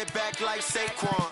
it back like Saquon.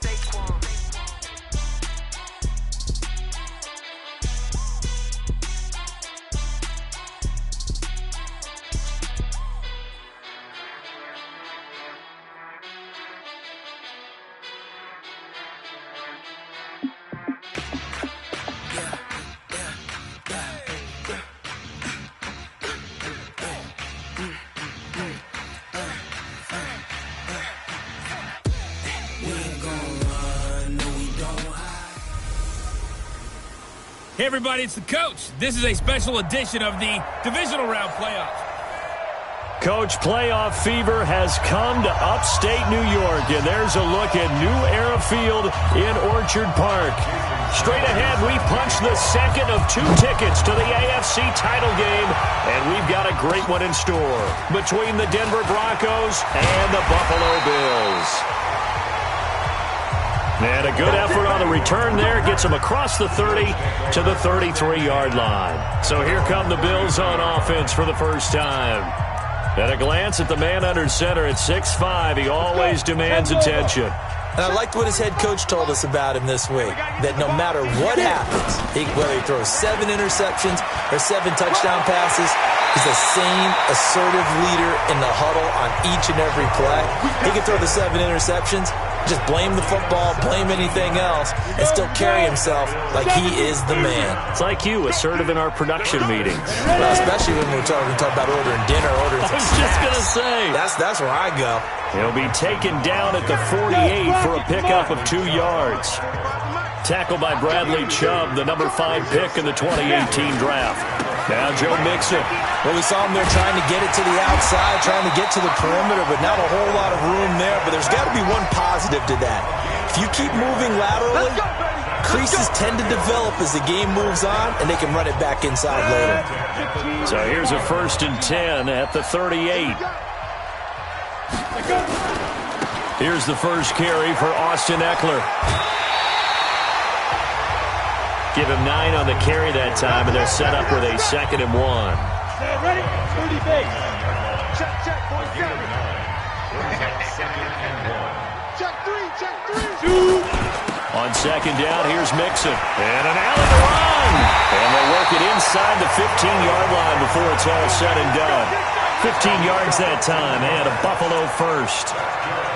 Hey everybody, it's the coach. This is a special edition of the divisional round playoffs. Coach, playoff fever has come to upstate New York, and there's a look at New Era Field in Orchard Park. Straight ahead, we punch the second of 2 tickets to the AFC title game, and we've got a great one in store between the Denver Broncos and the Buffalo Bills. And a good effort on the return there gets them across the 30 to the 33-yard line. So here come the Bills on offense for the first time. At a glance at the man under center at 6'5", he always demands attention. And I liked what his head coach told us about him this week, that no matter what happens, whether he throws 7 interceptions or 7 touchdown passes, he's the same assertive leader in the huddle on each and every play. He can throw the 7 interceptions, just blame the football, blame anything else, and still carry himself like he is the man. It's like you, assertive in our production meetings. Well, especially when we're talking about ordering dinner, ordering some I was just going to say. That's where I go. He'll be taken down at the 48 for a pickup of 2 yards. Tackled by Bradley Chubb, the number 5 pick in the 2018 draft. Now Joe Mixon. Well, we saw him there trying to get it to the outside, trying to get to the perimeter, but not a whole lot of room there. But there's got to be one positive to that. If you keep moving laterally, creases tend to develop as the game moves on, and they can run it back inside later. So here's a 1st and 10 at the 38. Here's the first carry for Austin Eckler. Give him 9 on the carry that time, and they're set up with a 2nd and 1. Ready? 30 base. Check, boys. Check 3. On 2nd down, here's Mixon. And an alley to run. And they work it inside the 15-yard line before it's all said and done. 15 yards that time, and a Buffalo first.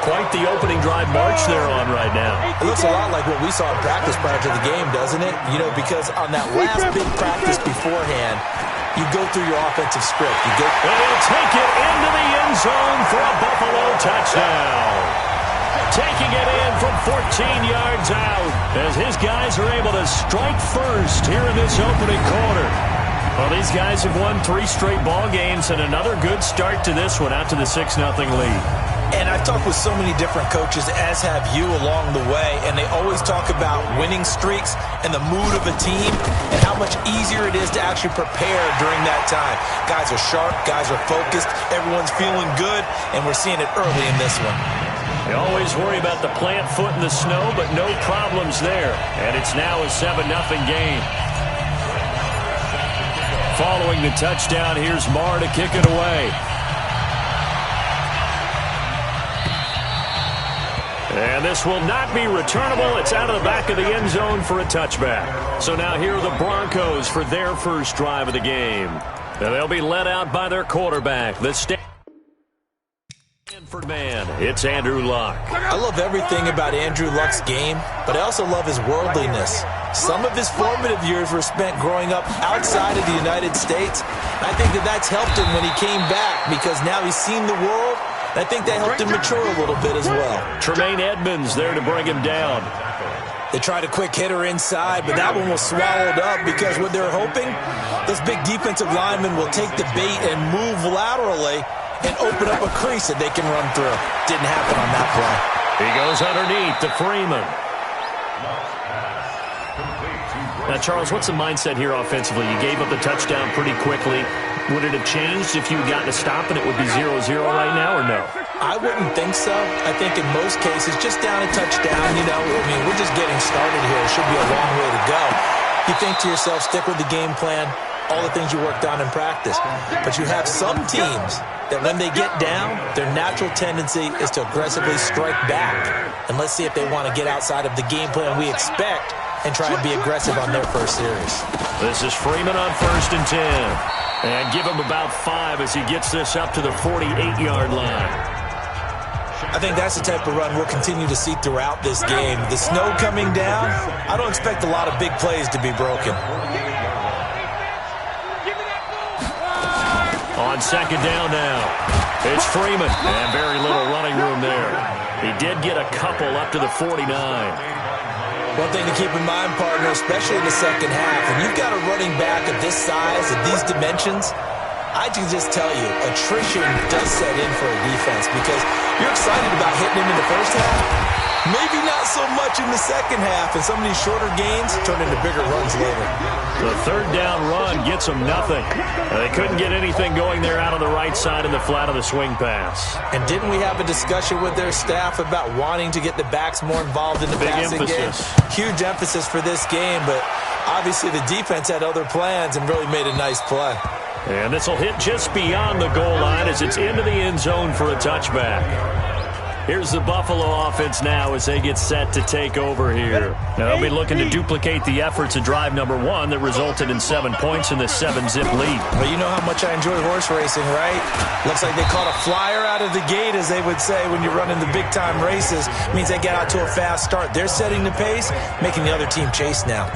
Quite the opening drive march they're on right now. It looks a lot like what we saw in practice prior to the game, doesn't it? You know, because on that last big practice beforehand, you go through your offensive script. And he'll take it into the end zone for a Buffalo touchdown. Taking it in from 14 yards out as his guys are able to strike first here in this opening quarter. Well, these guys have won 3 straight ball games and another good start to this one out to the 6-0 lead. And I've talked with so many different coaches, as have you along the way, and they always talk about winning streaks and the mood of a team and how much easier it is to actually prepare during that time. Guys are sharp, guys are focused, everyone's feeling good, and we're seeing it early in this one. You always worry about the plant foot in the snow, but no problems there. And it's now a 7-0 game. Following the touchdown, here's Marr to kick it away. And this will not be returnable. It's out of the back of the end zone for a touchback. So now here are the Broncos for their first drive of the game. And they'll be led out by their quarterback, the Stanford man. It's Andrew Luck. I love everything about Andrew Luck's game, but I also love his worldliness. Some of his formative years were spent growing up outside of the United States. I think that's helped him when he came back because now he's seen the world. I think that helped him mature a little bit as well. Tremaine Edmonds there to bring him down. They tried a quick hitter inside, but that one was swallowed up because what they're hoping, those big defensive linemen will take the bait and move laterally and open up a crease that they can run through. Didn't happen on that play. He goes underneath to Freeman. Now, Charles, what's the mindset here offensively? You gave up the touchdown pretty quickly. Would it have changed if you had gotten a stop and it would be 0-0 right now, or no? I wouldn't think so. I think in most cases, just down a touchdown, you know, I mean, we're just getting started here. It should be a long way to go. You think to yourself, stick with the game plan, all the things you worked on in practice. But you have some teams that when they get down, their natural tendency is to aggressively strike back. And let's see if they want to get outside of the game plan we expect and try and be aggressive on their first series. This is Freeman on 1st and 10. And give him about 5 as he gets this up to the 48-yard line. I think that's the type of run we'll continue to see throughout this game. The snow coming down, I don't expect a lot of big plays to be broken. On 2nd down now, it's Freeman, and very little running room there. He did get a couple up to the 49. One thing to keep in mind, partner, especially in the second half, when you've got a running back of this size, of these dimensions, I can just tell you, attrition does set in for a defense because you're excited about hitting him in the first half. Maybe not so much in the second half, and some of these shorter gains turn into bigger runs later. The 3rd down run gets them nothing. They couldn't get anything going there out on the right side in the flat of the swing pass. And didn't we have a discussion with their staff about wanting to get the backs more involved in the passing game? Huge emphasis for this game, but obviously the defense had other plans and really made a nice play. And this will hit just beyond the goal line as it's into the end zone for a touchback. Here's the Buffalo offense now as they get set to take over here. Now they'll be looking to duplicate the efforts of drive number 1 that resulted in 7 points in this 7-zip lead. Well, you know how much I enjoy horse racing, right? Looks like they caught a flyer out of the gate, as they would say when you're running the big-time races. It means they get out to a fast start. They're setting the pace, making the other team chase now.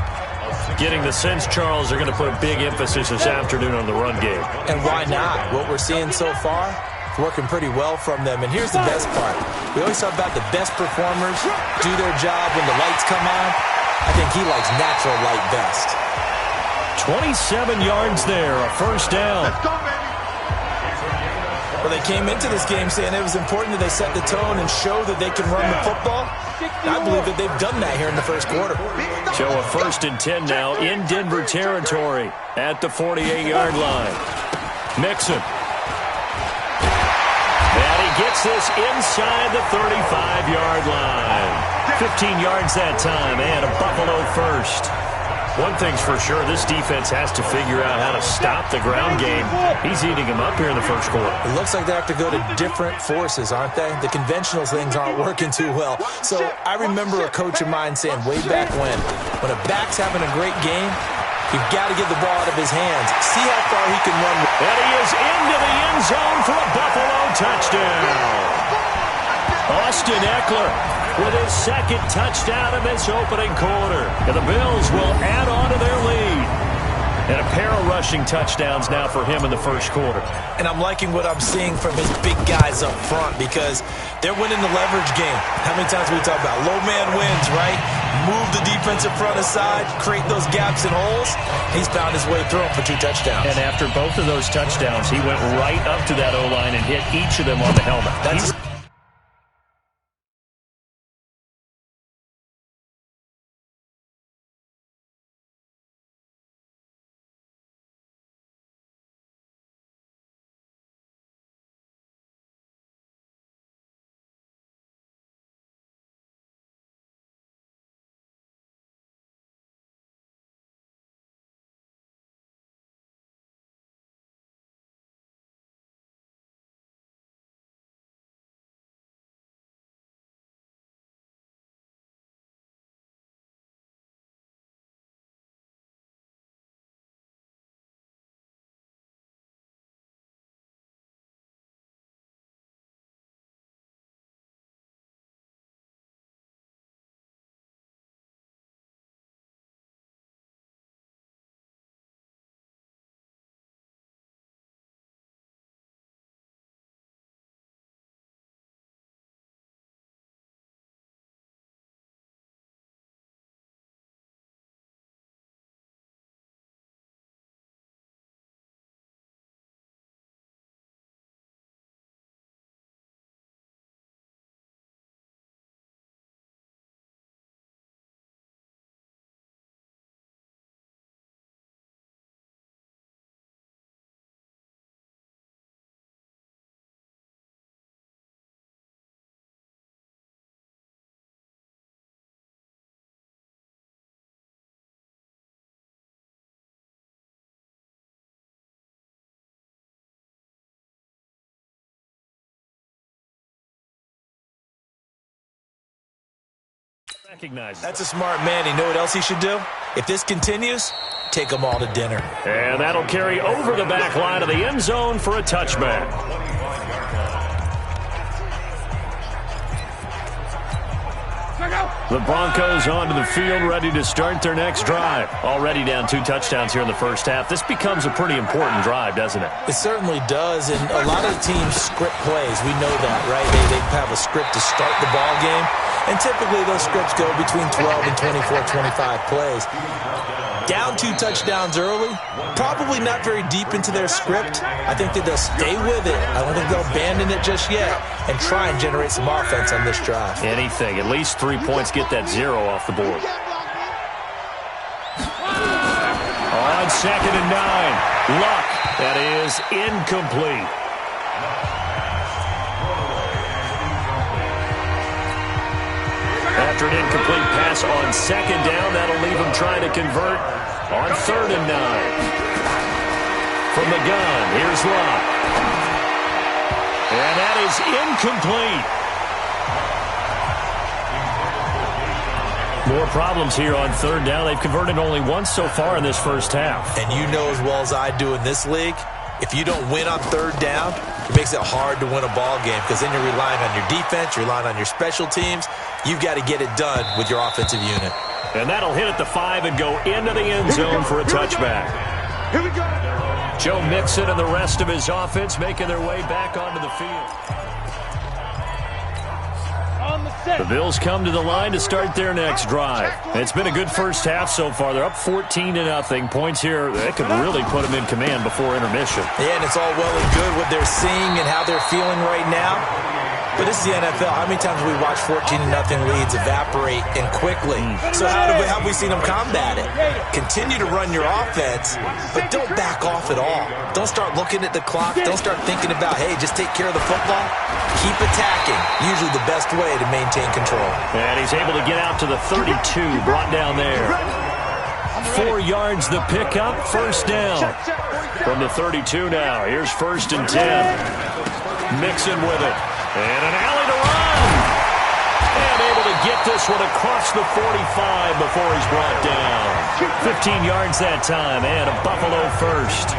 Getting the sense, Charles, they're going to put a big emphasis this afternoon on the run game. And why not? What we're seeing so far, working pretty well from them. And here's the best part. We always talk about the best performers do their job when the lights come on. I think he likes natural light best. 27 yards there, a 1st down. Let's go, baby. Well, they came into this game saying it was important that they set the tone and show that they can run the football. I believe that they've done that here in the first quarter. So a 1st and 10 now in Denver territory at the 48-yard line. Mixon. And he gets this inside the 35-yard line. 15 yards that time and a Buffalo 1st. One thing's for sure, this defense has to figure out how to stop the ground game. He's eating him up here in the first quarter. It looks like they have to go to different forces, aren't they? The conventional things aren't working too well. So I remember a coach of mine saying way back when a back's having a great game, you've got to get the ball out of his hands. See how far he can run. And he is into the end zone for a Buffalo touchdown. Austin Eckler with his 2nd touchdown in this opening quarter. And the Bills will add on to their lead. And a pair of rushing touchdowns now for him in the first quarter. And I'm liking what I'm seeing from his big guys up front because they're winning the leverage game. How many times we talk about low man wins, right? Move the defensive front aside, create those gaps and holes. He's found his way through them for 2 touchdowns. And after both of those touchdowns, he went right up to that O-line and hit each of them on the helmet. Recognize That's a smart man. You know what else he should do? If this continues, take them all to dinner. And that'll carry over the back line of the end zone for a touchback. The Broncos onto the field, ready to start their next drive. Already down 2 touchdowns here in the first half. This becomes a pretty important drive, doesn't it? It certainly does, and a lot of the teams script plays. We know that, right? They have a script to start the ball game, and typically those scripts go between 12 and 24, 25 plays. Down 2 touchdowns early, probably not very deep into their script. I think that they'll stay with it. I don't think they'll abandon it just yet and try and generate some offense on this drive. Anything. At least 3 points, get that 0 off the board. On 2nd and 9. Luck. That is incomplete. After an incomplete pass on 2nd down, that'll leave him trying to convert on 3rd and 9. From the gun, here's Luck. And that is incomplete. More problems here on 3rd down. They've converted only once so far in this first half. And you know as well as I do in this league, if you don't win on 3rd down, it makes it hard to win a ball game because then you're relying on your defense, you're relying on your special teams. You've got to get it done with your offensive unit. And that'll hit at the 5 and go into the end zone for a touchback. Here we go. Joe Mixon and the rest of his offense making their way back onto the field. On the set. The Bills come to the line to start their next drive. It's been a good first half so far. They're up 14-0. Points here, that could really put them in command before intermission. Yeah, and it's all well and good what they're seeing and how they're feeling right now. But this is the NFL. How many times have we watched 14-0 leads evaporate and quickly? So how have we seen them combat it? Continue to run your offense, but don't back off at all. Don't start looking at the clock. Don't start thinking about, hey, just take care of the football. Keep attacking. Usually the best way to maintain control. And he's able to get out to the 32, brought down there. 4 yards the pickup, 1st down. From the 32 now, here's 1st and 10. Mixon with it. And an alley to run. And able to get this one across the 45 before he's brought down. 15 yards that time, and a Buffalo 1st.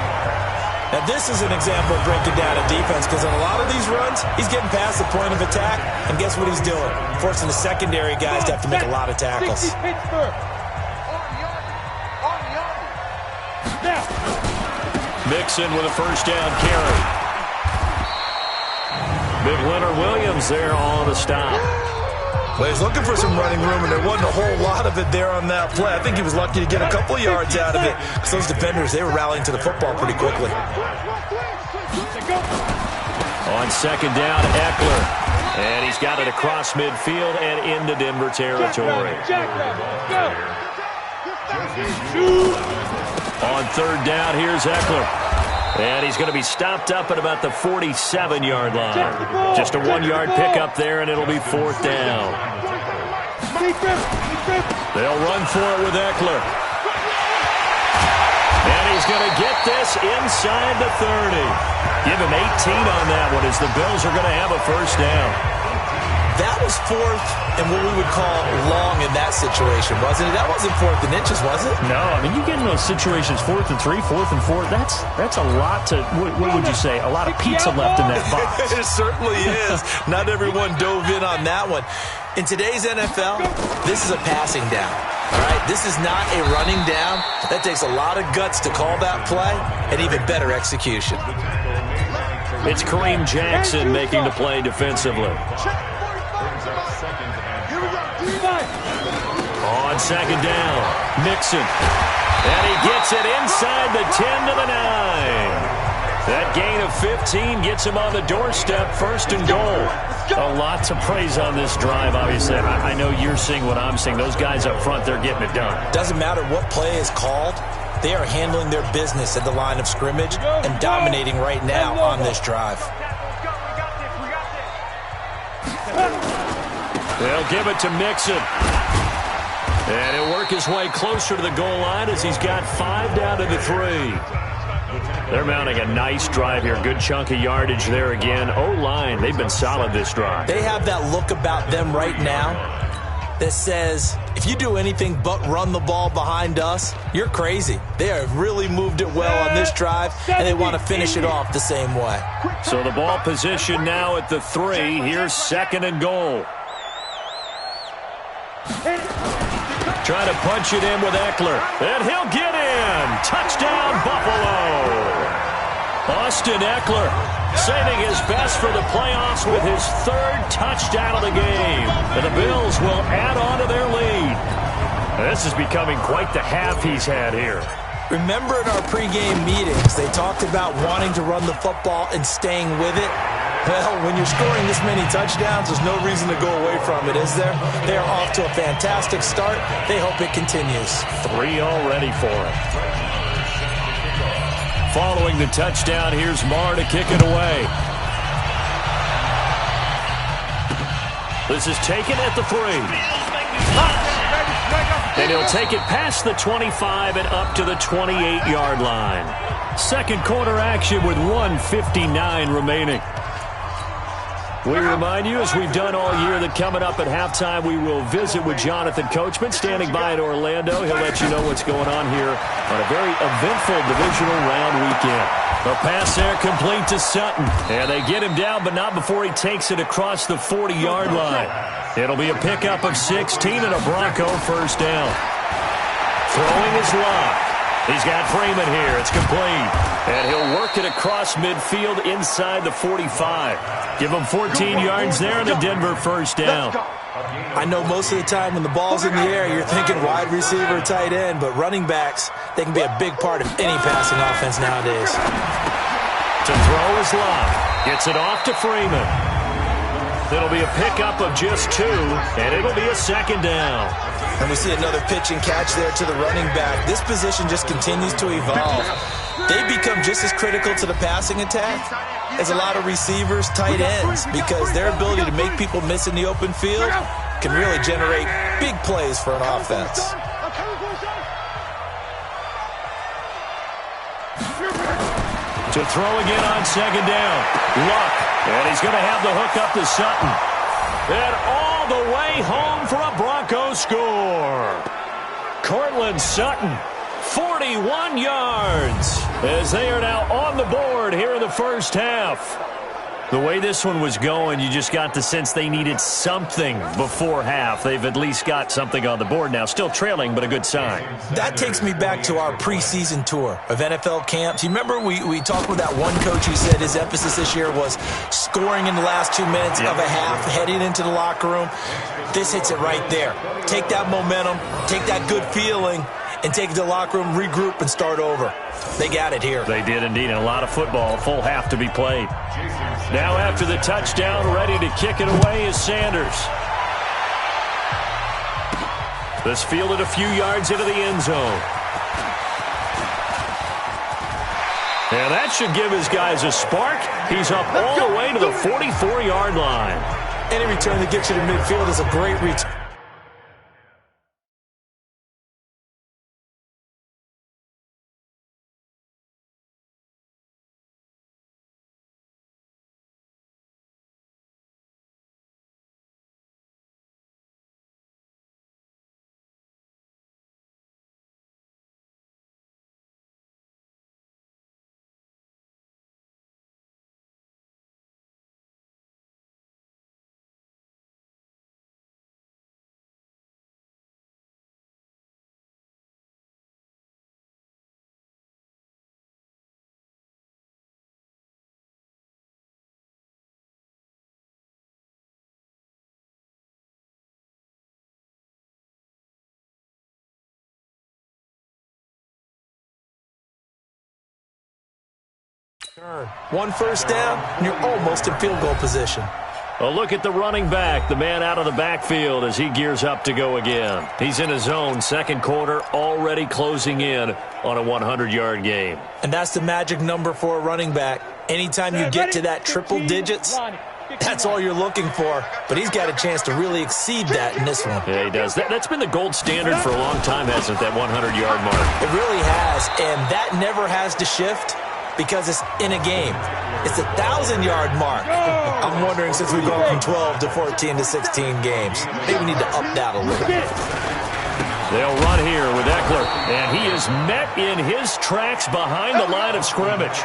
Now, this is an example of breaking down a defense because on a lot of these runs, he's getting past the point of attack, and guess what he's doing? Forcing the secondary guys to have to make a lot of tackles. Mixon with a 1st down carry. Big Leonard Williams there on the stop. Well, he's looking for some running room, and there wasn't a whole lot of it there on that play. I think he was lucky to get a couple of yards out of it because those defenders, they were rallying to the football pretty quickly. On 2nd down, Eckler. And he's got it across midfield and into Denver territory. On 3rd down, here's Eckler. And he's going to be stopped up at about the 47-yard line. Just a 1-yard pickup there, and it'll be 4th down. They'll run for it with Eckler. And he's going to get this inside the 30. Give him 18 on that one as the Bills are going to have a 1st down. That was 4th and what we would call long in that situation, wasn't it? That wasn't 4th and inches, was it? No, I mean, you get in those situations, 4th and 3, 4th and 4. That's a lot to, what would you say, a lot of pizza left in that box. It certainly is. Not everyone dove in on that one. In today's NFL, this is a passing down. All right, this is not a running down. That takes a lot of guts to call that play and even better execution. It's Kareem Jackson making the play defensively. On 2nd down, Mixon. And he gets it inside the 10 to the 9. That gain of 15 gets him on the doorstep, 1st and goal. A lot to praise on this drive, obviously. I know you're seeing what I'm seeing. Those guys up front, they're getting it done. Doesn't matter what play is called. They are handling their business at the line of scrimmage and dominating right now on this drive. They'll give it to Mixon. And he'll work his way closer to the goal line as he's got 5 down to the 3. They're mounting a nice drive here. Good chunk of yardage there again. O-line, they've been solid this drive. They have that look about them right now that says, if you do anything but run the ball behind us, you're crazy. They have really moved it well on this drive, and they want to finish it off the same way. So the ball position now at the 3. Here's 2nd and goal. Trying to punch it in with Eckler. And he'll get in. Touchdown, Buffalo. Austin Eckler saving his best for the playoffs with his 3rd touchdown of the game. And the Bills will add on to their lead. This is becoming quite the half he's had here. Remember in our pregame meetings, they talked about wanting to run the football and staying with it? Well, when you're scoring this many touchdowns, there's no reason to go away from it, is there? They are off to a fantastic start. They hope it continues. 3 already for him. Following the touchdown, here's Marr to kick it away. This is taken at the 3. And he'll take it past the 25 and up to the 28-yard line. Second quarter action with 1:59 remaining. We remind you, as we've done all year, that coming up at halftime, we will visit with Jonathan Coachman, standing by in Orlando. He'll let you know what's going on here on a very eventful divisional round weekend. A pass there complete to Sutton. And they get him down, but not before he takes it across the 40-yard line. It'll be a pickup of 16 and a Bronco first down. Throwing his lock. He's got Freeman here. It's complete. And he'll work it across midfield inside the 45. Give him 14 yards there and the Denver first down. I know most of the time when the ball's in the air, you're thinking wide receiver, tight end, but running backs, they can be a big part of any passing offense nowadays. To throw his lock. Gets it off to Freeman. It'll be a pickup of just 2, and it'll be a second down. And we see another pitch and catch there to the running back. This position just continues to evolve. They become just as critical to the passing attack as a lot of receivers, tight ends, because their ability to make people miss in the open field can really generate big plays for an offense. To throw again on second down. Luck. And he's going to have the hook up to Sutton. And all the way home for a Bronco score. Cortland Sutton, 41 yards, as they are now on the board here in the first half. The way this one was going, you just got the sense they needed something before half. They've at least got something on the board now. Still trailing, but a good sign. That takes me back to our preseason tour of NFL camps. You remember we talked with that one coach who said his emphasis this year was scoring in the last 2 minutes of a half, heading into the locker room. This hits it right there. Take that momentum, take that good feeling, and take it to the locker room, regroup, and start over. They got it here. They did indeed, and a lot of football, full half to be played. Now after the touchdown, ready to kick it away is Sanders. This fielded a few yards into the end zone. And that should give his guys a spark. He's up all the way to the 44-yard line. Any return that gets you to midfield is a great return. One first down, and you're almost in field goal position. A look at the running back, the man out of the backfield as he gears up to go again. He's in his zone, second quarter, already closing in on a 100-yard game. And that's the magic number for a running back. Anytime you get to that triple digits, that's all you're looking for. But he's got a chance to really exceed that in this one. Yeah, he does. That's been the gold standard for a long time, hasn't it, that 100-yard mark? It really has, and that never has to shift, because it's in a game. It's a 1,000-yard mark. I'm wondering, since we've gone from 12 to 14 to 16 games, maybe we need to up that a little bit. They'll run here with Eckler, and he is met in his tracks behind the line of scrimmage.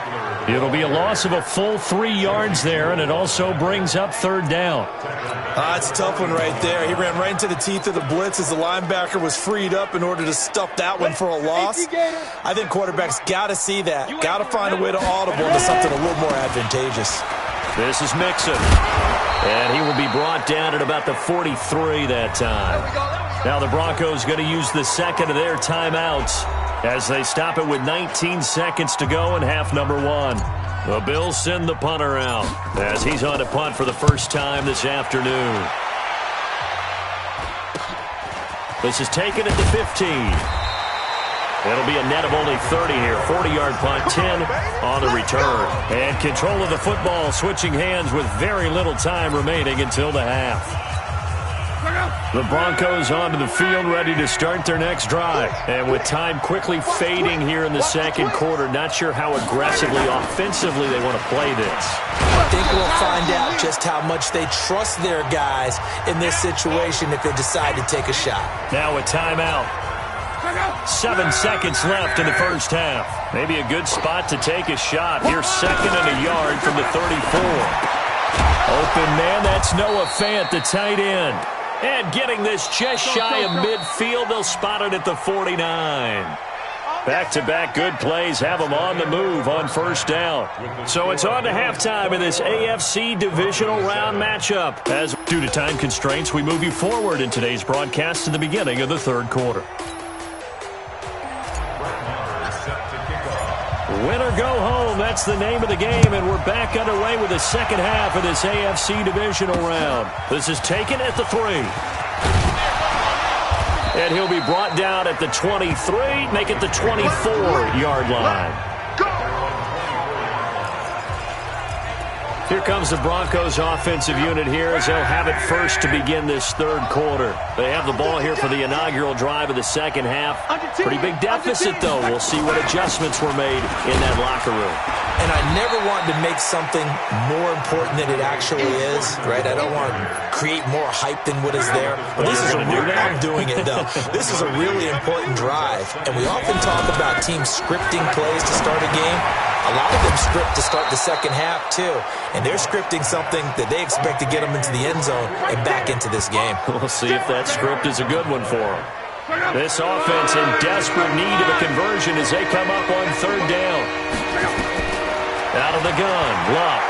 It'll be a loss of a full 3 yards there, and it also brings up third down. It's a tough one right there. He ran right into the teeth of the blitz as the linebacker was freed up in order to stuff that one for a loss. I think quarterbacks got to see that, got to find a way to audible into something a little more advantageous. This is Mixon, and he will be brought down at about the 43 that time. Now the Broncos going to use the second of their timeouts as they stop it with 19 seconds to go in half number 1. The Bills send the punter out as he's on to punt for the first time this afternoon. This is taken at the 15. It'll be a net of only 30 here. 40-yard punt, 10 on the return. And control of the football switching hands with very little time remaining until the half. The Broncos onto the field ready to start their next drive. And with time quickly fading here in the second quarter, not sure how aggressively, offensively they want to play this. I think we'll find out just how much they trust their guys in this situation if they decide to take a shot. Now a timeout. 7 seconds left in the first half. Maybe a good spot to take a shot. Here's second and a yard from the 34. Open man, that's Noah Fant, the tight end. And getting this just shy of midfield, they'll spot it at the 49. Back-to-back good plays have them on the move on first down. So it's on to halftime in this AFC divisional round matchup. As due to time constraints, we move you forward in today's broadcast to the beginning of the third quarter. Win or go home, that's the name of the game, and we're back underway with the second half of this AFC divisional round. This is taken at the 3. And he'll be brought down at the 23, make it the 24-yard line. Here comes the Broncos offensive unit here as they'll have it first to begin this third quarter. They have the ball here for the inaugural drive of the second half. Pretty big deficit, though. We'll see what adjustments were made in that locker room. And I never wanted to make something more important than it actually is, right? I don't want to create more hype than what is there. But this is I'm doing it, though. This is a really important drive. And we often talk about teams scripting plays to start a game. A lot of them script to start the second half, too. And they're scripting something that they expect to get them into the end zone and back into this game. We'll see if that script is a good one for them. This offense in desperate need of a conversion as they come up on third down. Out of the gun, Luck.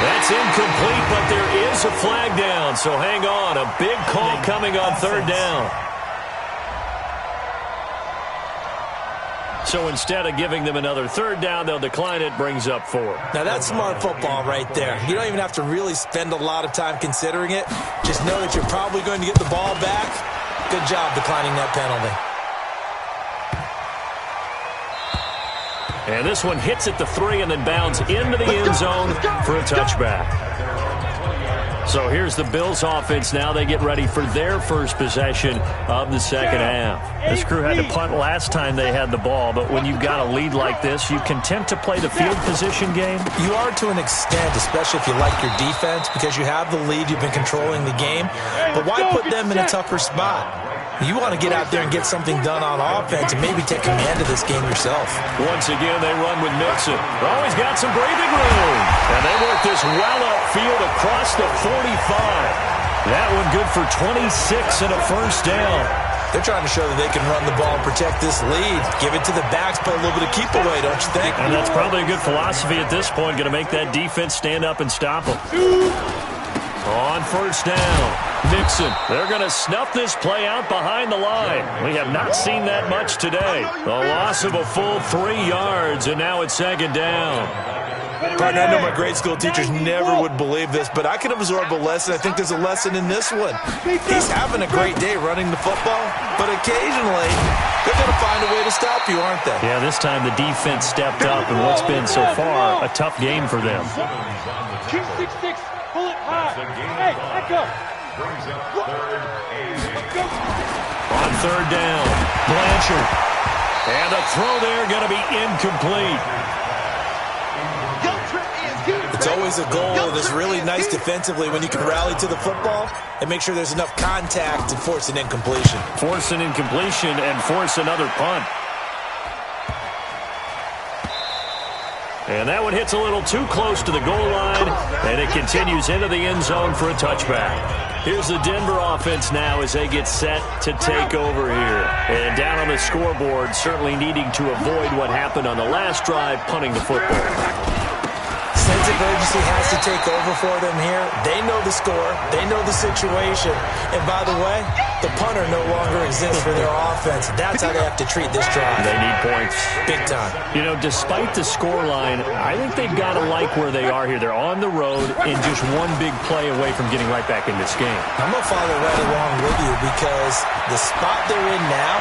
That's incomplete, but there is a flag down, so hang on. A big call coming on third down. So instead of giving them another third down, they'll decline it, brings up 4. Now that's smart football right there. You don't even have to really spend a lot of time considering it. Just know that you're probably going to get the ball back. Good job declining that penalty. And this one hits at the 3 and then bounds into the end zone for a touchback. So here's the Bills offense now. They get ready for their first possession of the second half. This crew had to punt last time they had the ball, but when you've got a lead like this, you content to play the field position game? You are to an extent, especially if you like your defense, because you have the lead, you've been controlling the game. But why put them in a tougher spot? You want to get out there and get something done on offense and maybe take command of this game yourself. Once again, they run with Mixon. Always got some breathing room. And they work this well upfield across the 45. That one good for 26 and a first down. They're trying to show that they can run the ball and protect this lead. Give it to the backs, play a little bit of keep away, don't you think? And that's probably a good philosophy at this point. Going to make that defense stand up and stop them. On first down, Mixon. They're going to snuff this play out behind the line. We have not seen that much today. The loss of a full 3 yards, and now it's second down. Partner, I know my grade school teachers never would believe this, but I can absorb a lesson. I think there's a lesson in this one. He's having a great day running the football, but occasionally they're going to find a way to stop you, aren't they? Yeah, this time the defense stepped up in what's been so far a tough game for them. King 6-6, pull it high. Hey, echo. On third down, Blanchard. And the throw there going to be incomplete. It's always a goal that's really nice defensively when you can rally to the football and make sure there's enough contact to force an incompletion. Force an incompletion and force another punt. And that one hits a little too close to the goal line, and it continues into the end zone for a touchback. Here's the Denver offense now as they get set to take over here. And down on the scoreboard, certainly needing to avoid what happened on the last drive, punting the football. Sense of urgency has to take over for them here. They know the score. They know the situation. And by the way, the punter no longer exists for their offense. That's how they have to treat this drive. They need points. Big time. You know, despite the scoreline, I think they've got to like where they are here. They're on the road and just one big play away from getting right back in this game. I'm going to follow right along with you because the spot they're in now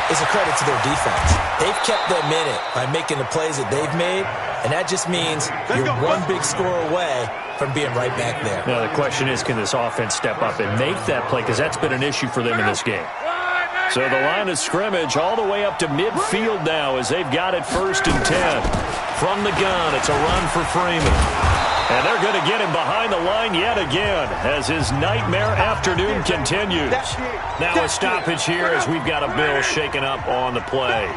is a credit to their defense. They've kept them in it by making the plays that they've made, and that just means you're one big score away from being right back there. Now, the question is, can this offense step up and make that play? Because that's been an issue for them in this game. So the line of scrimmage all the way up to midfield now as they've got it 1st and 10. From the gun, it's a run for Freeman. And they're going to get him behind the line yet again as his nightmare afternoon continues. Now a stoppage here as we've got a Bill shaken up on the play.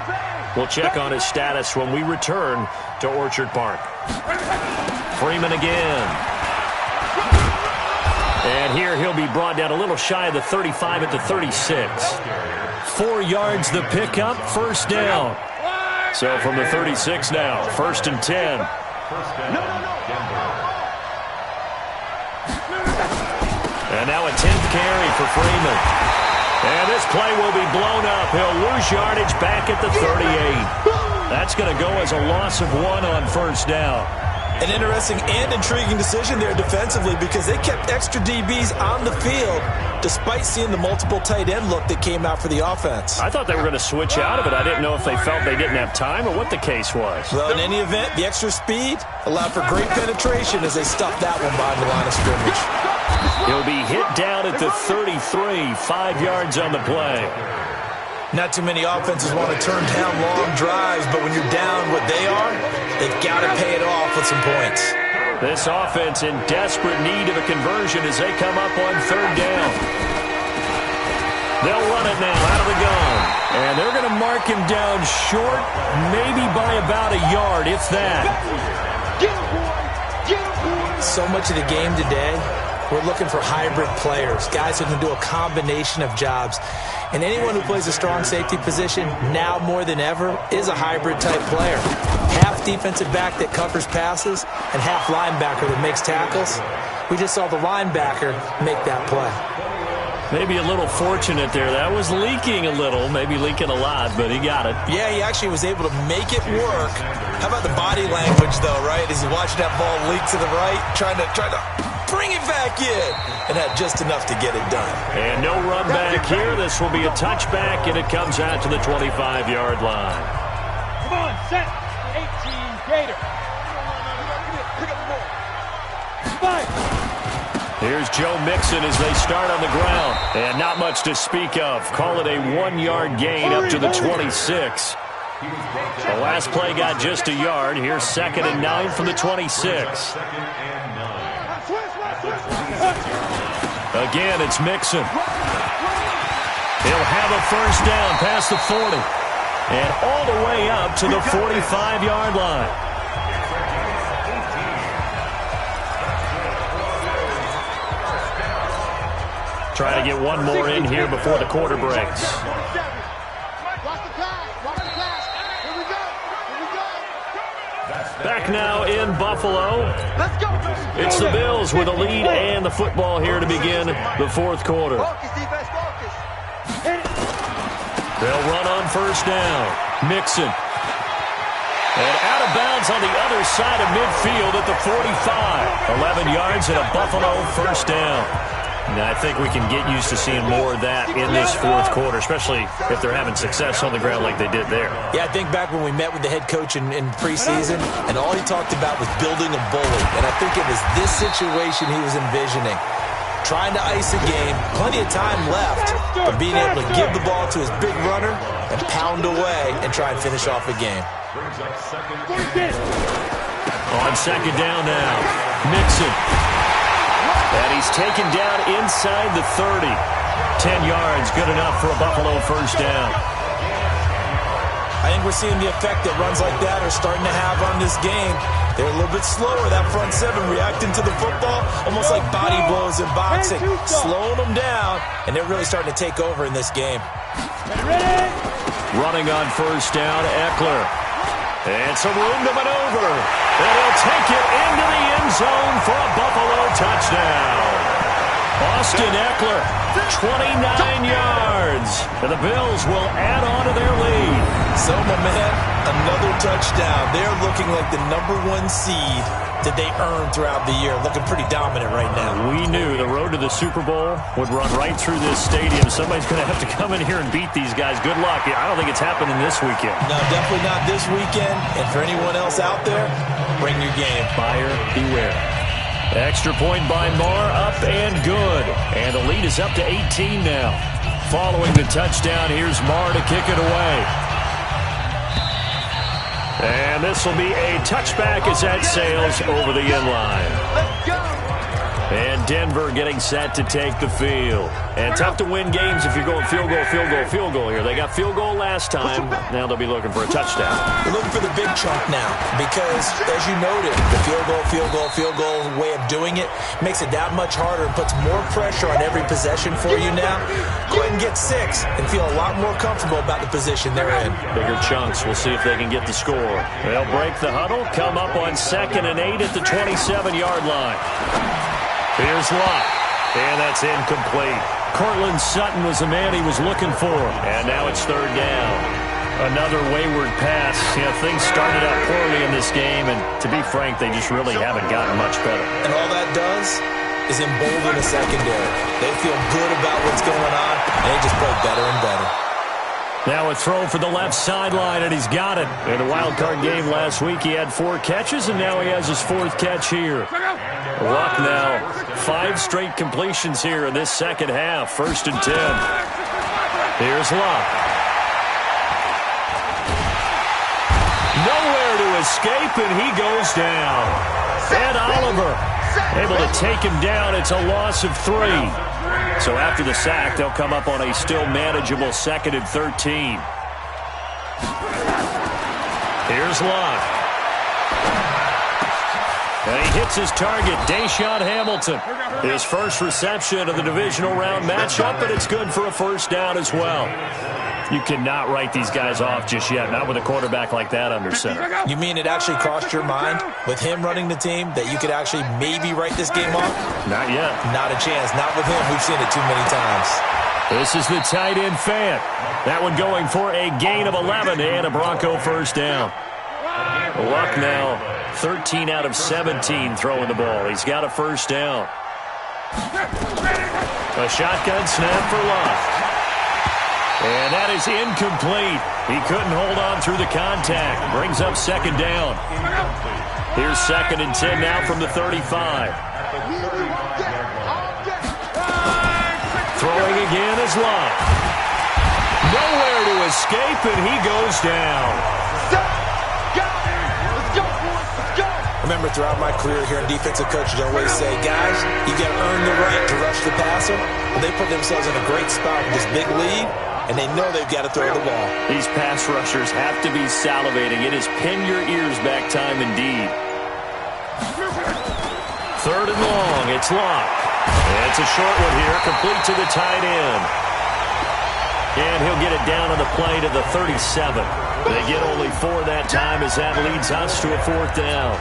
We'll check on his status when we return to Orchard Park. Freeman again. And here he'll be brought down a little shy of the 35 at the 36. 4 yards the pickup, 1st down. So from the 36 now, 1st and 10. And now a 10th carry for Freeman. And this play will be blown up. He'll lose yardage back at the 38. That's going to go as a loss of 1 on 1st down. An interesting and intriguing decision there defensively because they kept extra DBs on the field despite seeing the multiple tight end look that came out for the offense. I thought they were going to switch out of it. I didn't know if they felt they didn't have time or what the case was. Well, in any event, the extra speed allowed for great penetration as they stuffed that one behind the line of scrimmage. He'll be hit down at the 33, 5 yards on the play. Not too many offenses want to turn down long drives, but when you're down what they are, they've got to pay it off with some points. This offense in desperate need of a conversion as they come up on 3rd down. They'll run it now out of the gun. And they're going to mark him down short, maybe by about a yard, if that. So much of the game today, we're looking for hybrid players, guys who can do a combination of jobs. And anyone who plays a strong safety position, now more than ever, is a hybrid-type player. Half defensive back that covers passes and half linebacker that makes tackles. We just saw the linebacker make that play. Maybe a little fortunate there. That was leaking a little, maybe leaking a lot, but he got it. Yeah, he actually was able to make it work. How about the body language, though, right? As he watched that ball leak to the right, trying to bring it back in, and had just enough to get it done. And no run back here. This will be a touchback, and it comes out to the 25-yard line. Come on, set. 18, Gator. Pick up the ball. 5. Here's Joe Mixon as they start on the ground. And not much to speak of. Call it a 1-yard gain up to the 26. The last play got just a yard. Here's 2nd and 9 from the 26. Again, it's Mixon. He'll have a 1st down past the 40. And all the way up to the 45-yard line. Trying to get one more in here before the quarter breaks. Back now in Buffalo. It's the Bills with a lead and the football here to begin the 4th quarter. They'll run on 1st down. Mixon. And out of bounds on the other side of midfield at the 45. 11 yards and a Buffalo 1st down. Now, I think we can get used to seeing more of that in this 4th quarter, especially if they're having success on the ground like they did there. Yeah, I think back when we met with the head coach in preseason, and all he talked about was building a bully. And I think it was this situation he was envisioning. trying to ice a game, plenty of time left, but being able to give the ball to his big runner and pound away and try and finish off a game. On second down now, Mixon. And he's taken down inside the 30. 10 yards, good enough for a Buffalo first down. I think we're seeing the effect that runs like that are starting to have on this game. They're a little bit slower, that front seven, reacting to the football, almost like body blows in boxing, slowing them down, and they're really starting to take over in this game. Running on first down, Eckler. And some room to maneuver. And he'll take it into the end zone for a Buffalo touchdown. Austin Eckler, 29 yards. And the Bills will add on to their lead. So, my man, another touchdown. They're looking like the #1 seed that they earned throughout the year. Looking pretty dominant right now. We knew the road to the Super Bowl would run right through this stadium. Somebody's going to have to come in here and beat these guys. Good luck. I don't think it's happening this weekend. No, definitely not this weekend. And for anyone else out there, bring your game. Buyer beware. Extra point by Marr, up and good. And the lead is up to 18 now. Following the touchdown, here's Marr to kick it away. And this will be a touchback as that sails over the end line. And Denver getting set to take the field. And tough to win games if you're going field goal, field goal, field goal here. They got field goal last time. Now they'll be looking for a touchdown. They're looking for the big chunk now because, as you noted, the field goal way of doing it makes it that much harder and puts more pressure on every possession for you now. Go ahead and get 6 and feel a lot more comfortable about the position they're in. Bigger chunks. We'll see if they can get the score. They'll break the huddle, come up on 2nd and 8 at the 27-yard line. Here's Lott, and that's incomplete. Cortland Sutton was the man he was looking for, and now it's 3rd down. Another wayward pass. You know, things started out poorly in this game, and to be frank, they just really haven't gotten much better. And all that does is embolden the secondary. They feel good about what's going on, and they just play better and better. Now a throw for the left sideline, and he's got it. In the wild card game last week, he had 4 catches, and now he has his 4th catch here. Luck now, 5 straight completions here in this second half. 1st and 10. Here's Luck. Nowhere to escape, and he goes down. Ed Oliver able to take him down. It's a loss of 3. So after the sack, they'll come up on a still manageable 2nd and 13. Here's Lott. And he hits his target, Deshaun Hamilton. His first reception of the divisional round matchup, but it's good for a first down as well. You cannot write these guys off just yet, not with a quarterback like that under center. You mean it actually crossed your mind with him running the team that you could actually maybe write this game off? Not yet. Not a chance. Not with him. We've seen it too many times. This is the tight end Fant. That one going for a gain of 11 and a Bronco first down. Luck now 13 out of 17 throwing the ball. He's got a first down. A shotgun snap for Luck. And that is incomplete. He couldn't hold on through the contact. Brings up 2nd down. Here's 2nd and 10 now from the 35. Throwing again is Luck. Nowhere to escape, and he goes down. Remember, throughout my career here in defensive coaches, I always say, guys, you got to earn the right to rush the passer. Well, they put themselves in a great spot with this big lead, and they know they've got to throw the ball. These pass rushers have to be salivating. It is pin your ears back time indeed. 3rd and long. It's Lott. It's a short one here, complete to the tight end. And he'll get it down on the play to the 37. They get only 4 that time as that leads us to a 4th down.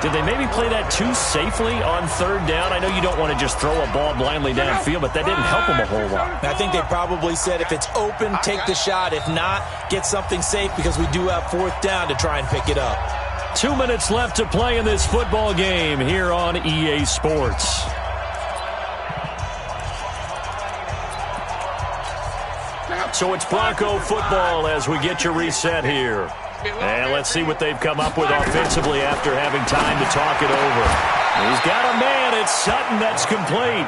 Did they maybe play that too safely on 3rd down? I know you don't want to just throw a ball blindly downfield, but that didn't help them a whole lot. I think they probably said if it's open, take the shot. If not, get something safe because we do have 4th down to try and pick it up. 2 minutes left to play in this football game here on EA Sports. So it's Bronco football as we get you reset here. And let's see what they've come up with offensively after having time to talk it over. He's got a man. It's Sutton. That's complete.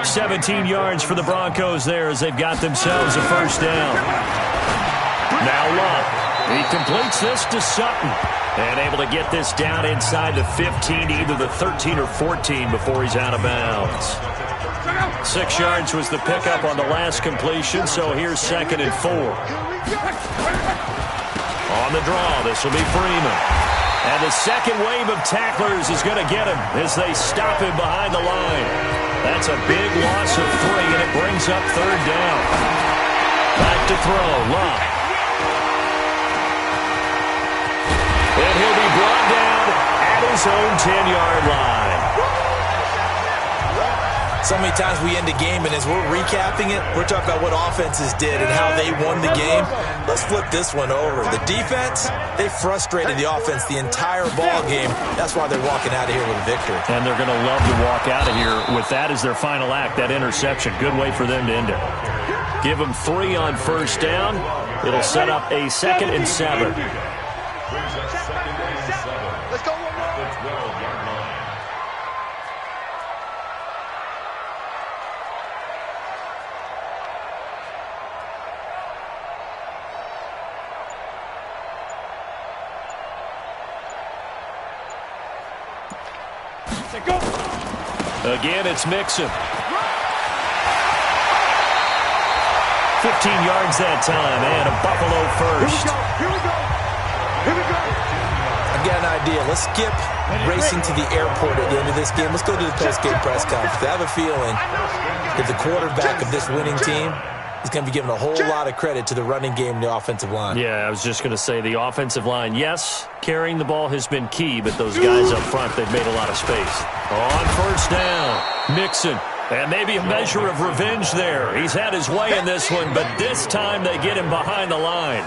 17 yards for the Broncos there as they've got themselves a first down. Now Love. He completes this to Sutton. And able to get this down inside the 15, either the 13 or 14 before he's out of bounds. 6 yards was the pickup on the last completion, so here's 2nd and 4. On the draw, this will be Freeman. And the second wave of tacklers is going to get him as they stop him behind the line. That's a big loss of 3, and it brings up 3rd down. Back to throw, Love. And he'll be brought down at his own 10-yard line. So many times we end a game, and as we're recapping it, we're talking about what offenses did and how they won the game. Let's flip this one over. The defense, they frustrated the offense the entire ball game. That's why they're walking out of here with a victory. And they're going to love to walk out of here with that as their final act, that interception. Good way for them to end it. Give them 3 on first down. It'll set up a 2nd and 7. Let's go one more. Go. Again, it's Mixon. 15 yards that time, and a Buffalo first. Here we go. Here we go. I've got an idea. Let's skip racing to the airport at the end of this game. Let's go to the post-game press conference. I have a feeling that the quarterback of this winning team is going to be given a whole lot of credit to the running game and the offensive line. Yeah, I was just going to say the offensive line, yes, carrying the ball has been key, but those guys up front, they've made a lot of space. On first down, Mixon. And maybe a measure of revenge there. He's had his way in this one, but this time they get him behind the line.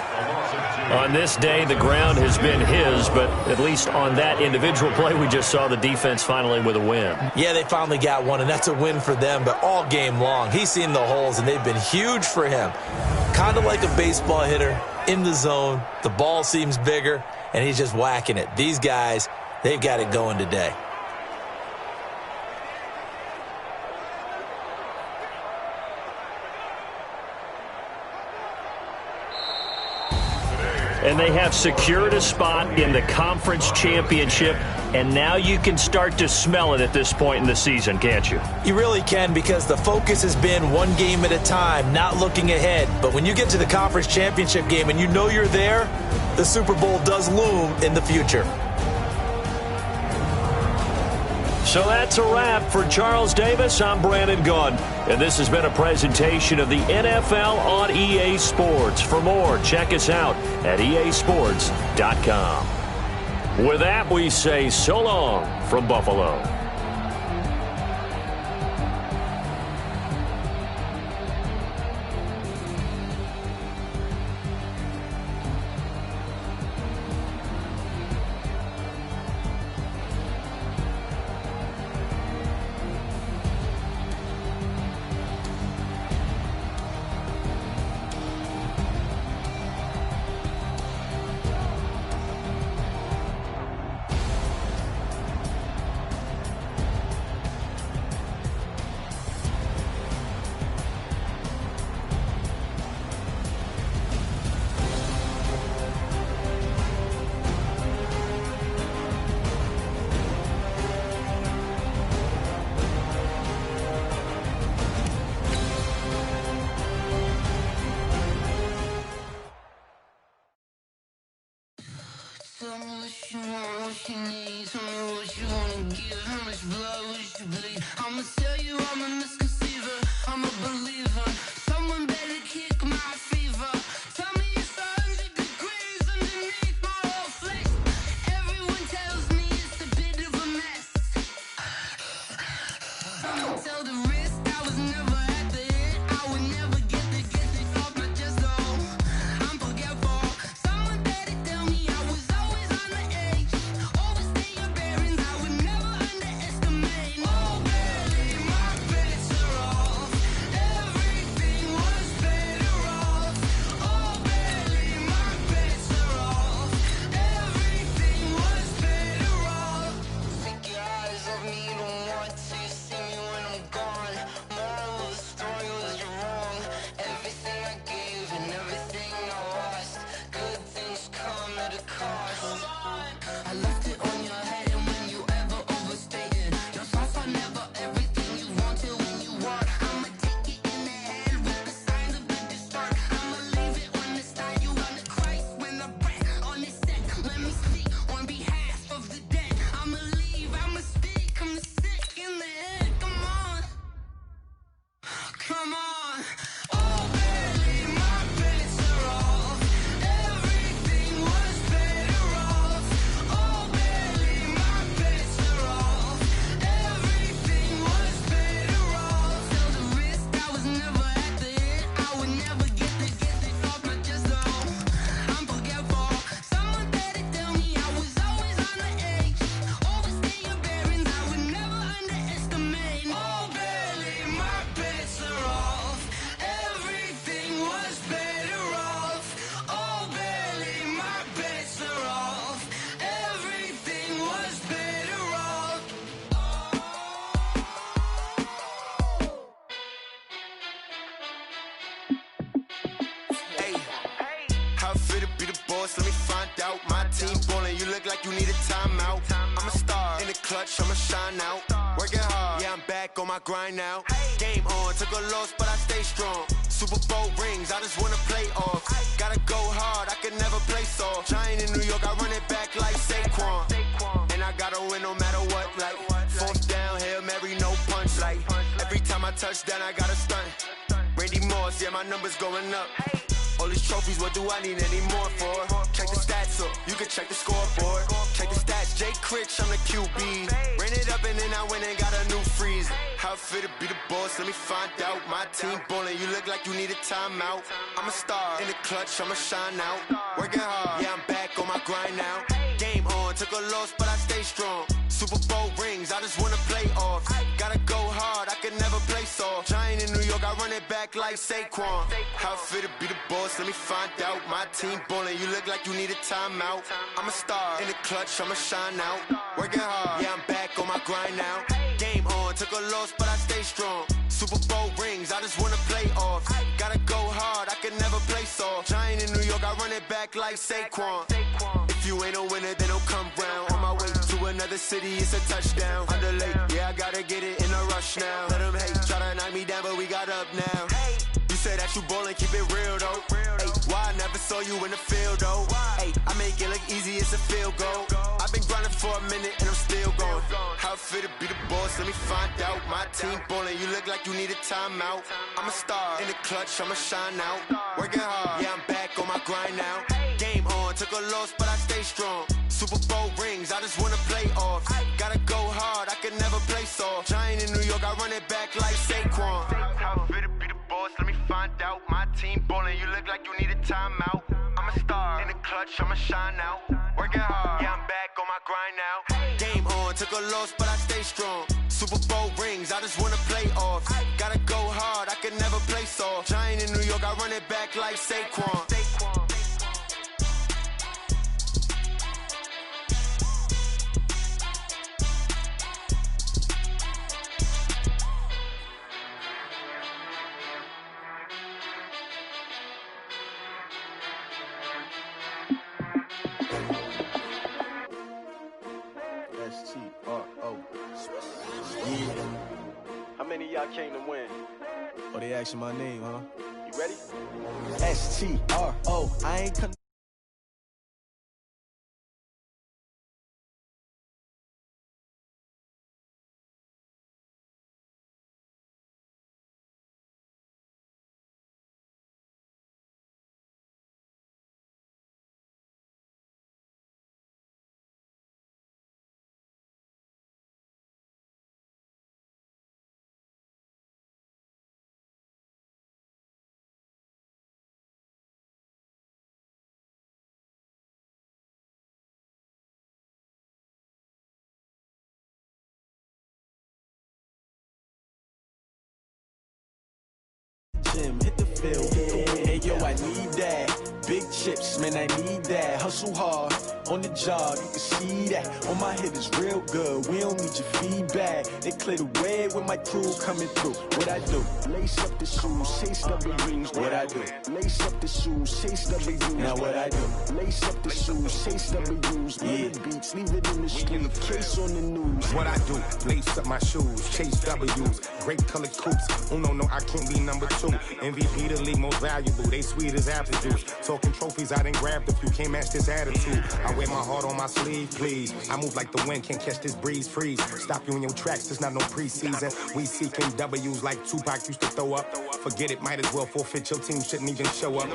On this day, the ground has been his, but at least on that individual play, we just saw the defense finally with a win. Yeah, they finally got one, and that's a win for them, but all game long, he's seen the holes, and they've been huge for him. Kind of like a baseball hitter in the zone. The ball seems bigger, and he's just whacking it. These guys, they've got it going today. And they have secured a spot in the conference championship, and now you can start to smell it at this point in the season, can't you? You really can, because the focus has been one game at a time, not looking ahead. But when you get to the conference championship game and you know you're there, the Super Bowl does loom in the future. So that's a wrap for Charles Davis. I'm Brandon Gunn, and this has been a presentation of the NFL on EA Sports. For more, check us out at easports.com. With that, we say so long from Buffalo. Tell me what you want, what you need. Tell me what you wanna give. How much blood would you bleed? I'ma tell you I'm a misconceiver. I'm a believer. Someone better kick my fever. Tell me it's 100 degrees underneath my whole flesh. Everyone tells me it's a bit of a mess. I'ma tell the risk I was never at the end. I would never get this off my chest. Oh, I'm forgetful. Someone better tell me I was always on the edge. Overstay boss, let me find out. My team ballin', you look like you need a timeout. I'm a star in the clutch, I'ma shine out. Working hard, yeah, I'm back on my grind now. Game on, took a loss, but I stay strong. Super Bowl rings, I just wanna play off. Gotta go hard, I can never play soft. Giant in New York, I run it back like Saquon. And I gotta win no matter what, like fourth down, Hail Mary, no punch. Like every time I touch down, I gotta stunt. Randy Moss, yeah, my numbers going up. All these trophies, what do I need any more for? Check the stats up, you can check the scoreboard. Check the stats, Jay Critch, I'm the QB. Ran it up and then I went and got a new freeze. How it feel to be the boss, let me find out. My team ballin', you look like you need a timeout. I'm a star in the clutch, I'ma shine out. Working hard, yeah, I'm back on my grind now. Game on, took a loss, but I stay strong. Super Bowl rings, I just wanna play off. Gotta go hard, I can never play soft. Giant in New York, I run it back like Saquon. How it feel to be the boss, let me find out. My team ballin', you look like you need a timeout. I'm a star in the clutch, I'ma shine out. Working hard, yeah, I'm back on my grind now. Game on, took a loss, but I stay strong. Super Bowl rings, I just wanna play off. Gotta go hard, I can never play soft. Giant in New York, I run it back like Saquon. If you ain't a winner, then don't come round. On my way to another city, it's a touchdown. Underlay, yeah, I gotta get it in a rush now. Let them hate, try to knock me down, but we got up now. You say that you ballin', keep it real though. Ay, why I never saw you in the field though? Ay, I make it look easy, it's a field goal. I've been grinding for a minute and I'm still going. How it feel to be the boss, let me find out. My team ballin', you look like you need a timeout. I'm a star in the clutch, I'ma shine out. Working hard, yeah, I'm back on my grind now. Game on, took a loss, but I stay strong. Super Bowl rings, I just wanna play off. Gotta go hard, I can never play soft. Giant in New York, I run it back like Saquon. How it feel to be the boss, let me find out. My team ballin', you look like you need a timeout. I'm a star in the clutch, I'ma shine out. Working hard, yeah, I'm back on my grind now. Game on, took a loss, but I stay strong. Super Bowl rings, I just wanna play off. Gotta go hard, I can never play soft. Giant in New York, I run it back like Saquon. S-T-R-O. Yeah. How many of y'all came to win? Oh, they asking my name, huh? You ready? S-T-R-O. I ain't come. Hit the field, hey yo, I need that. Big chips, man, I need that. Hustle hard, on the job, you can see that. On my head is real good, we don't need your feedback. They clear the way with my crew coming through. What I do? Lace up the shoes, chase W's. What I do? Lace up the shoes, chase W's. Now what I do? Lace up the shoes, chase W's. Yeah, beats, leave it in the street, case on the news. What I do? Lace up my shoes, chase W's. Great colored coops. Oh no, I can't be number 2. MVP the league most valuable. They sweet as apple juice. Talking trophies, I didn't grab the few. Can't match this attitude. I wear my heart on my sleeve, please. I move like the wind, can't catch this breeze, freeze. Stop you in your tracks, there's not no preseason. We seeking W's like Tupac used to throw up. Forget it, might as well forfeit. Your team shouldn't even show up.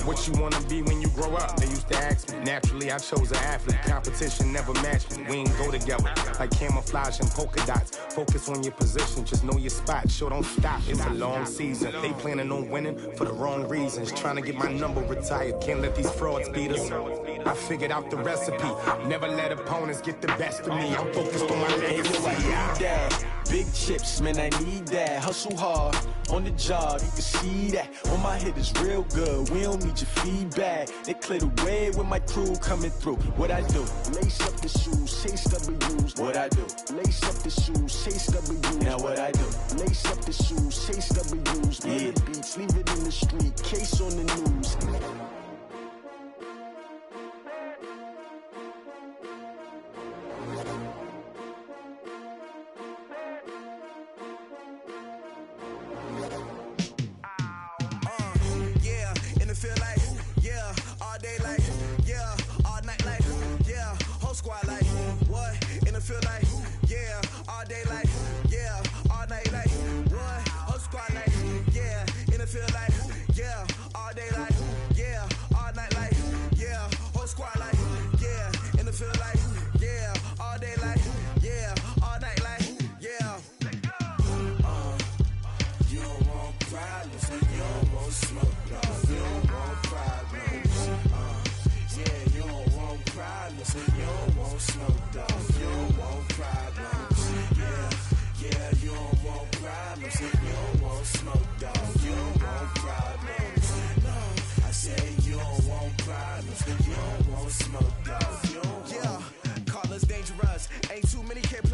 What you wanna be when you grow up? They used to ask me. Naturally, I chose an athlete. Competition never matched me. We ain't go together like camouflage and polka dots. Focus on your position, just know your spot. Sure, don't stop. It's a long season. They planning on winning for the wrong reasons. Trying to get my number retired. Can't let these frauds beat us. I figured out the recipe. Never let opponents get the best of me. I'm focused on my legacy. Big chips, man, I need that. Hustle hard, on the job, you can see that. On my head is real good, we don't need your feedback. They clear the way with my crew coming through. What I do? Lace up the shoes, chase W's. What I do? Lace up the shoes, chase W's. Now what I do? Lace up the shoes, chase W's. Yeah, beats, leave it in the street, case on the news.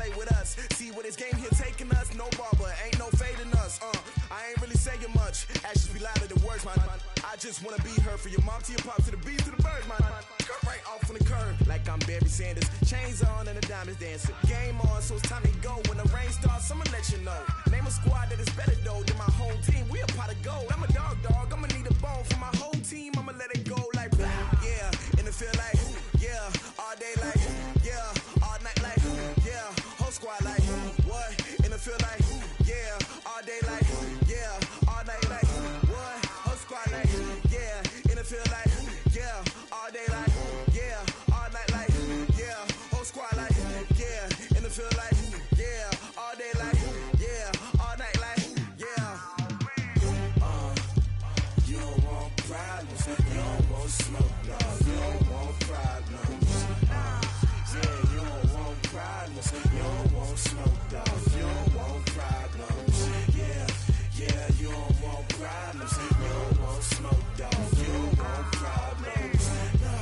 play with us. See where this game here taking us. No barber, ain't no fading us. I ain't really saying much. Actions be louder than words, man. I just wanna be heard from your mom to your pop to the beat to the birds, man. Cut right off on the curve, like I'm Barry Sanders. Chains on and the diamonds dancing. Game on, so it's time to go. When the rain starts, I'ma let you know. Name a squad that is better though than my home team. We a pot of gold. I'm a dog. I'ma need a bone for my whole team. I'ma let it go like blah. Yeah, and it feel like yeah, all day like yeah, all night like yeah, whole squad like what? And it feel like yeah, all day like yeah, all night like what? Whole squad like yeah, and it feel like yeah, all day like yeah, all night like yeah, whole squad like yeah, and it feel like yeah, all day like yeah, all night like yeah. You don't want problems, you don't want smoke, dog. You don't want problems. Yeah, you don't want problems, you don't want smoke, dog. You don't want problems. Yeah, you don't want problems, you don't want smoke, dog. You don't want problems. No,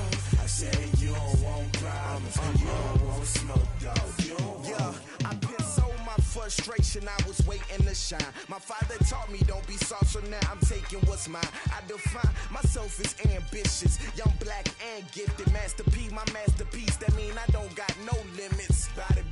I said you don't want problems, you don't want smoke, dog. You don't want. I piss on my frustration, I was waiting to shine. My father taught me don't be soft, so now I'm taking what's mine. I define myself as ambitious, young, black, and gifted. Master P, my masterpiece, that mean I don't got no limits. Bout it,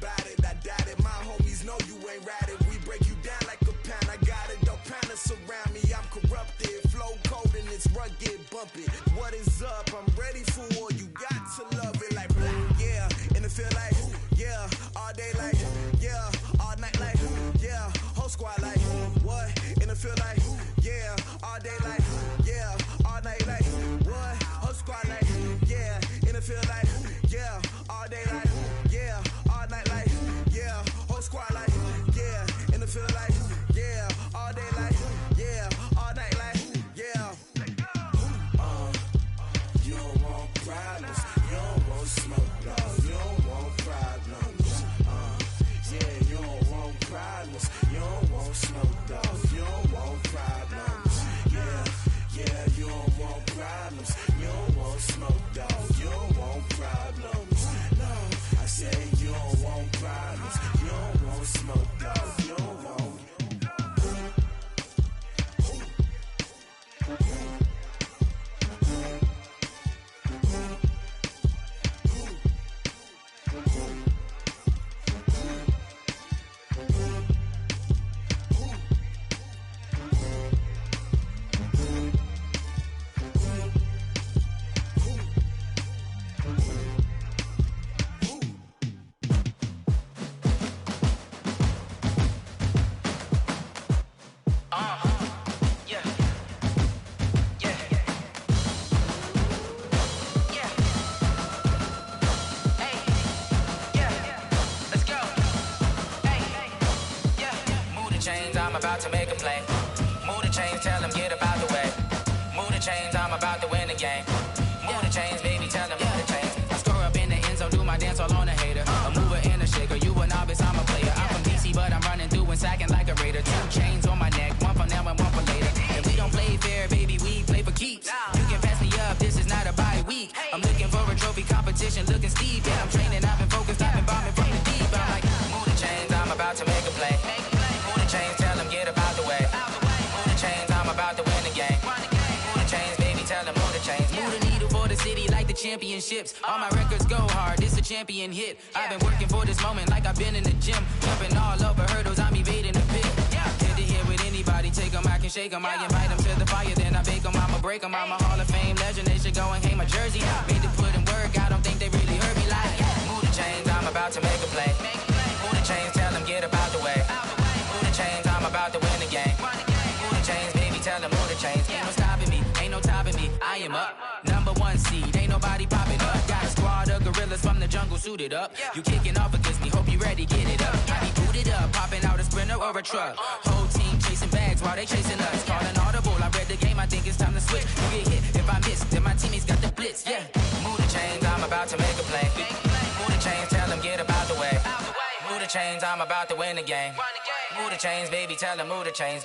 I doubt it. My homies know you ain't ratted. We break you down like a pound. I got it, don't pound to surround me. I'm corrupted, flow cold and it's rugged, bumpy. What is up? I'm ready for war. You got to love it like blah. Yeah, and it feel like yeah, all day like yeah, all night like yeah, whole squad like what? And it feel like yeah, all day like yeah, all night like what? Whole squad like yeah, and it feel like yeah, all day like yeah, all night like yeah, whole squad like yeah, and it feel like yeah, all day like yeah, all night like yeah. You don't want problems, you don't want smoke, dog. You don't want problems. Yeah, you don't want problems, you don't want smoke, dog. You don't want problems. Yeah, you don't want problems, you don't want smoke, dog. You don't want problems. No, I say you don't want problems, you don't want smoke, dog. You don't want. I'm about to make a play. Move the chains, tell them get up out the way. Move the chains, I'm about to win the game. Move the chains, baby, tell them move the chains. I score up in the end zone, do my dance all on a hater. A mover and a shaker, you a novice, I'm a player. I'm from DC, but I'm running through and sacking like a raider. 2 chains on my neck, one for now and one for later. And we don't play fair, baby, we play for keeps. You can pass me up, this is not a bye week. I'm looking for a trophy competition, looking steep. Yeah, I'm training, I've been focused, I've been bombing from the deep. I'm like, move the chains, I'm about to make a play. Move the chains, tell them get up out the way. Move the chains, I'm about to win the game. Move the chains, baby, tell them move the chains. Move the needle for the city like the championships. All my records go hard, this a champion hit. I've been working for this moment like I've been in the gym. Jumping all over hurdles, I'm evading the pit. Head to head with anybody, take them, I can shake them. I invite them to the fire, then I bake them, I'ma break them. I'm a Hall of Fame legend, they should go and hang my jersey. Made to put in work, I don't think they really heard me like move the chains, I'm about to make a play. Move the chains, tell them get up out the way. Move the chains, I'm about to win the game. Move the chains, baby, tell them move the chains. Ain't no stopping me, ain't no topping me, I am up. #1 seed, ain't nobody popping up. Got a squad of gorillas from the jungle suited up. You kicking off against me, hope you ready, get it up. I be booted up, popping out a Sprinter or a truck. Whole team chasing bags while they chasing us. Calling audible, I read the game, I think it's time to switch. You get hit, if I miss, then my teammates got the blitz, yeah. Move the chains, I'm about to make a play. Move the chains, tell them get up out the way. Move the chains, I'm about to win the game. Move the chains, baby, tell them move the chains.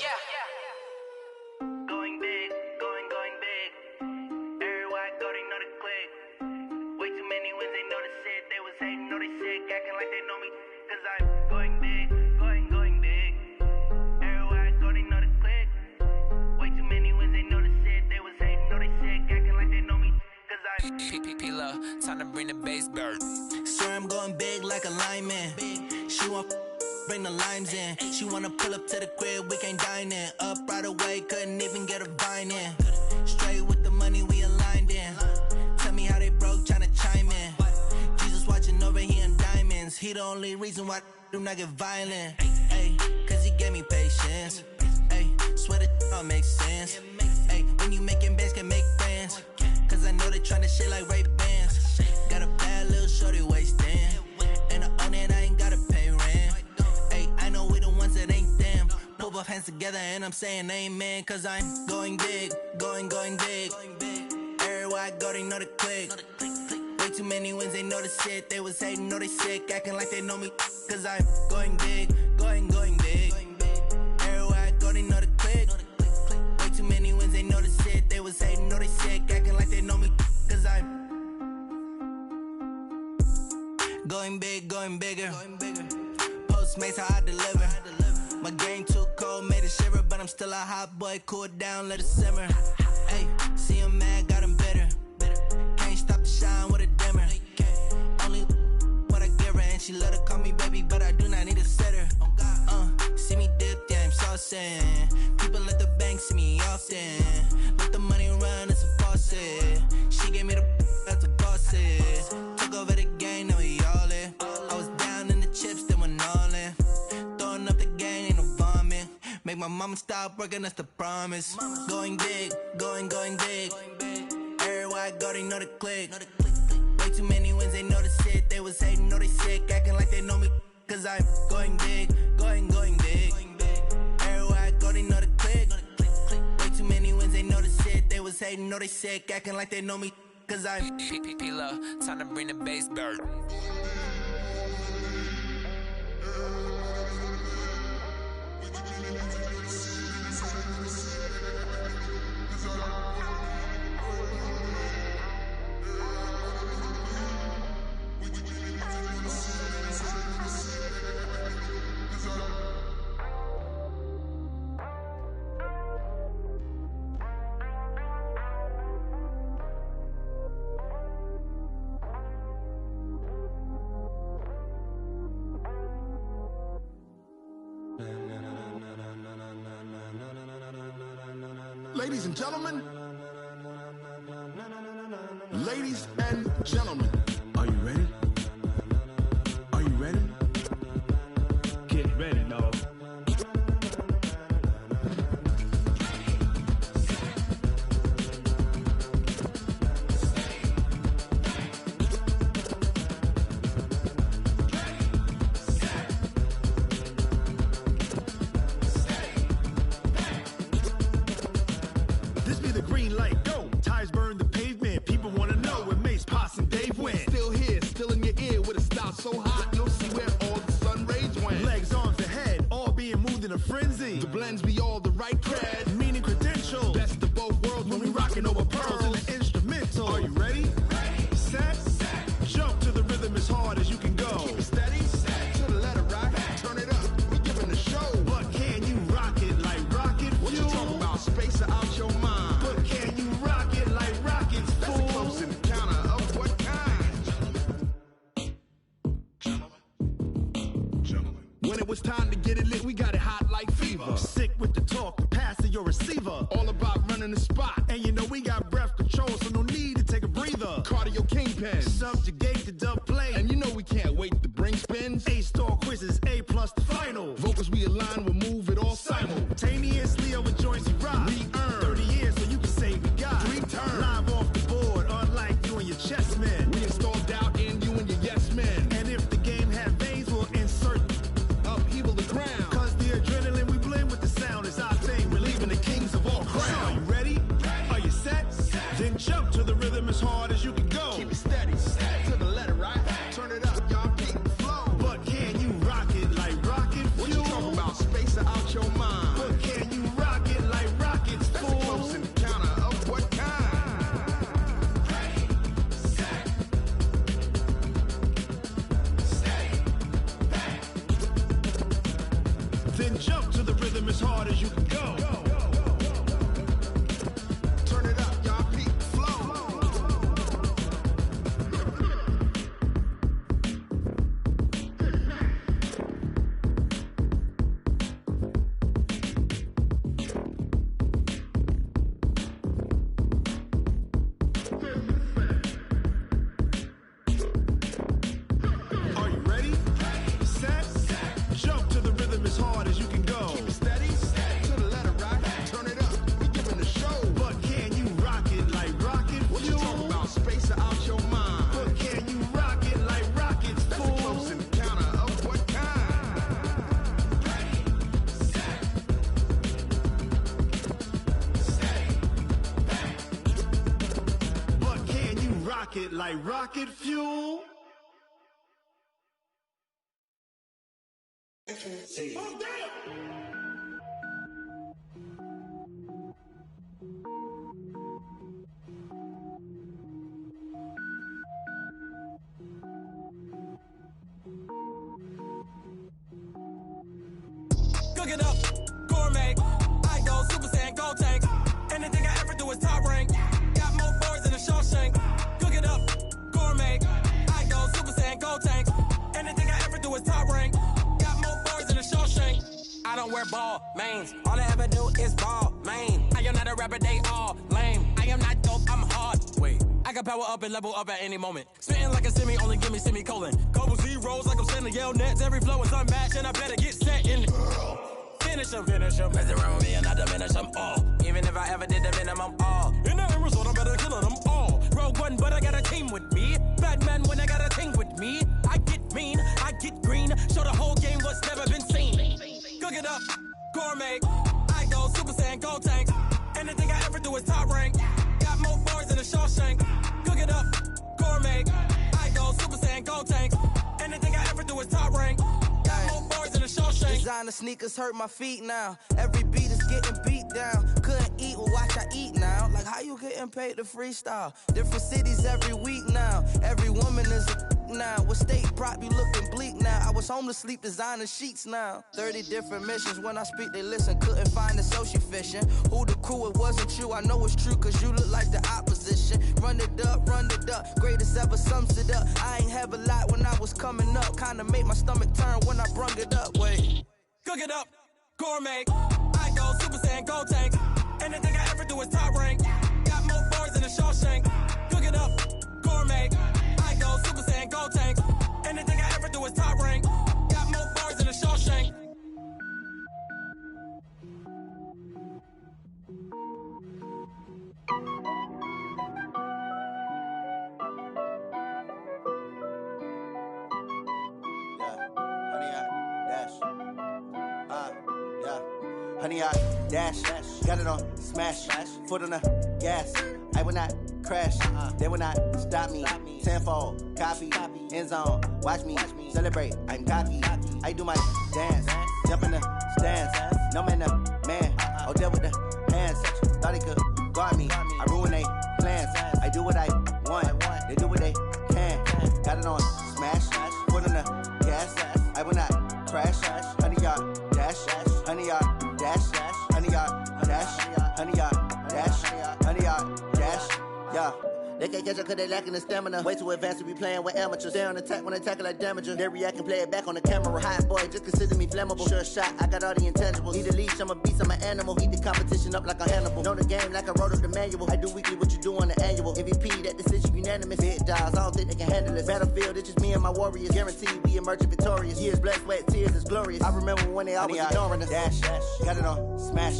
Going big, going big. Everywhere I go, they know the click. Way too many wins, they know the shit. They was hating, know they sick, acting like they know me. 'Cause I base bird. Swear I'm going big like a lineman. She want bring the limes in. She wanna pull up to the crib, we can't dine in. Up right away, couldn't even get a vine in. Straight with the money we aligned in. Tell me how they broke, tryna chime in. Jesus watching over here in diamonds. He the only reason why I do not get violent. Ay, cause he gave me patience. Ay, swear that all makes sense. Ay, when you making bands, can make friends. Cause I know they tryna shit like Ray-Bans. Got a bad little shorty wasting. And I own it, I ain't gotta pay rent. Ay, I know we the ones that ain't them. Pull both hands together and I'm saying amen. Cause I'm going big, going big. Everywhere I go, they know the click. Way too many wins, they know the shit. They was hating, know they sick, acting like they know me. Cause I'm going big, going big. Everywhere I go, they know the click. Way too many wins, they know the shit. They was hating, know they sick, acting like they know me. Cause I'm going big, going bigger. Postmates, how I deliver. My game too cold, made it shiver. But I'm still a hot boy, cool it down, let it simmer. Hey, see him mad, got him bitter. Can't stop the shine with a dimmer. Only what I give her, and she love to call me baby, but I do not need a sitter. See me dip, yeah, I'm saucing. People at the bank see me often. Let the money run, it's a faucet. She gave me the that's a bosses. Took over the game, now we all in. I was down in the chips, then went all in. Throwing up the gang, ain't no vomit. Make my mama stop working, that's the promise. Going big, going big. Everywhere I go, they know the click. Way too many wins, they know the shit. They was hating, know they sick, acting like they know me. Cause I'm going big, going big. Everywhere I go, they know the click. Way too many wins, they know the shit. They was hating, know they sick, acting like they know me. Cause I'm P-P-P-Love, time to bring the base bird. Ladies and gentlemen, ladies and gentlemen, are you ready? Are you ready? Get ready, no. So hot, you'll see where all the sun rays went. Legs, arms, the head, all being moved in a frenzy. The blends be all the right cred, meaning credentials. Best of both worlds when we rockin' over pearls in the instrumental. Are you ready? Set, jump to the rhythm as hard as you can go. Keep it steady, to the letter right. Turn it up, we giving the show. But can you rock it like rocket fuel? What you talking about? Space out your mind. But can you rock it like rockets, fool? That's a close encounter of what kind? When it was time to get it lit, we got it hot like fever. Sick with the talk, passing your receiver. All about running the spot. And you know we got breath control, so no need to take a breather. Cardio kingpin. Subjugate the dub play. And you know we can't wait to bring spins. A-star quizzes, A+ the final. Vocals we align, we'll move it all simultaneously over joints we rock. We earn 30 years so you can say we got 3 turns. Live off the board, unlike you and your chess men. We install doubt in you and your yes men. And if the game had veins, we'll insert upheaval the ground. Cause the adrenaline we blend with the sound is our thing. We're leaving the kings of all crowns. Are you ready? Are you set? Then jump to the rhythm as hard as you can go. Keep it steady, to the letter right. Turn it up, y'all keep the flow. But can you rock it like rocket fuel? What you talking about? Space out your mind. But can you rock it like rockets, That's fool? a close encounter of what kind? Then jump to the rhythm as hard as you can go. Turn it up, y'all keep the flow. rocket like rocket fuel. Cook it up, gourmet. I go Super Saiyan, gold tank. Anything I ever do is top rank. Got more boards than a Shawshank. Cook it up, gourmet. I go Super Saiyan, gold tank. Anything I ever do is top rank. Got more boards than a Shawshank. I don't wear ball mains. All I ever do is ball main. I am not a rapper, they all lame. I am not dope, I'm hard. Wait, I can power up and level up at any moment. Spitting like a semi, only give me semicolon. Couple zeros like I'm sending yell nets. Every flow is unmatched and I better get set in. Finish them. Mess around with me and I diminish them all. Even if I ever did the minimum all. In the end result, I'm better killing them all. Rogue One, but I got a team with me. Batman when I got a team with me. I get mean, I get green. Show the whole game what's never been seen. Cook it up, gourmet. I go Super Saiyan, gold tank. Anything I ever do is top rank. Got more bars than a Shawshank. Cook it up, gourmet. I go Super Saiyan, gold tank. Anything I ever do is top rank. Got more bars than a Shawshank. Designer sneakers hurt my feet now. Every beat is getting beat down. Couldn't eat, well watch I eat now. Like how you getting paid to freestyle? Different cities every week now. Every woman is a now. What state prop you looking bleak now? I was home to sleep designing sheets now. 30 different missions. When I speak they listen. Couldn't find the social fishing. Who the crew, it wasn't you. I know it's true cause you look like the opposition. Run it up. Greatest ever sums it up. I ain't have a lot when I was coming up. Kinda made my stomach turn when I brung it up. Wait. Cook it up, gourmet. I go Super Saiyan, gold tank. Anything I ever do is top rank. Got more bars than a Shawshank. Cook it up, gourmet. I go Super Saiyan, gold tank. Anything I ever do is top rank. Got more bars than a Shawshank. Honey, I dash, got it on smash, foot on the gas. I will not crash, they will not stop me. Tenfold, copy, end zone, watch me celebrate. I'm cocky, I do my dance, jump in the stands. No man, man, I'll deal with the hands. Thought he could guard me, I ruin they plans. I do what I want, they do what they can. Got it on smash, foot on the gas. I will not crash, honey, y'all dash, honey, y'all dash, honey, y'all dash, honey, y'all dash, honey, y'all dash, yeah. They can't catch up cause they lacking the stamina. Way too advanced to be playing with amateurs. Stay on attack when they tackle like damager. They react and play it back on the camera. Hot boy, just consider me flammable. Sure shot, I got all the intangibles. Need a leash, I'm a beast, I'm an animal. Eat the competition up like a Hannibal. Know the game like I wrote up the manual. I do weekly what you do on the annual. MVP, that decision unanimous. Big dials, I don't think they can handle it. Battlefield, it's just me and my warriors. Guaranteed we emerging victorious. Years, blood, sweat, tears, it's glorious. I remember when they always ignoring us. Dash, got it on smash,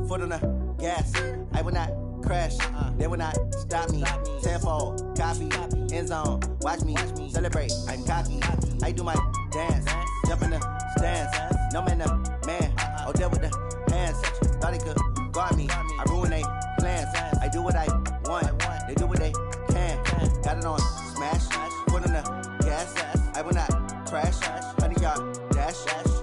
foot on the gas. I will not crash, they will not stop me. Tenfold, copy, end zone, watch me celebrate. I'm cocky, I do my dance, jump in the stands. No man, man, I'll deal with the hands. Thought he could guard me, I ruin they plans. I do what I want, they do what they can. Got it on smash, foot on the gas. I will not crash, honey, y'all dash,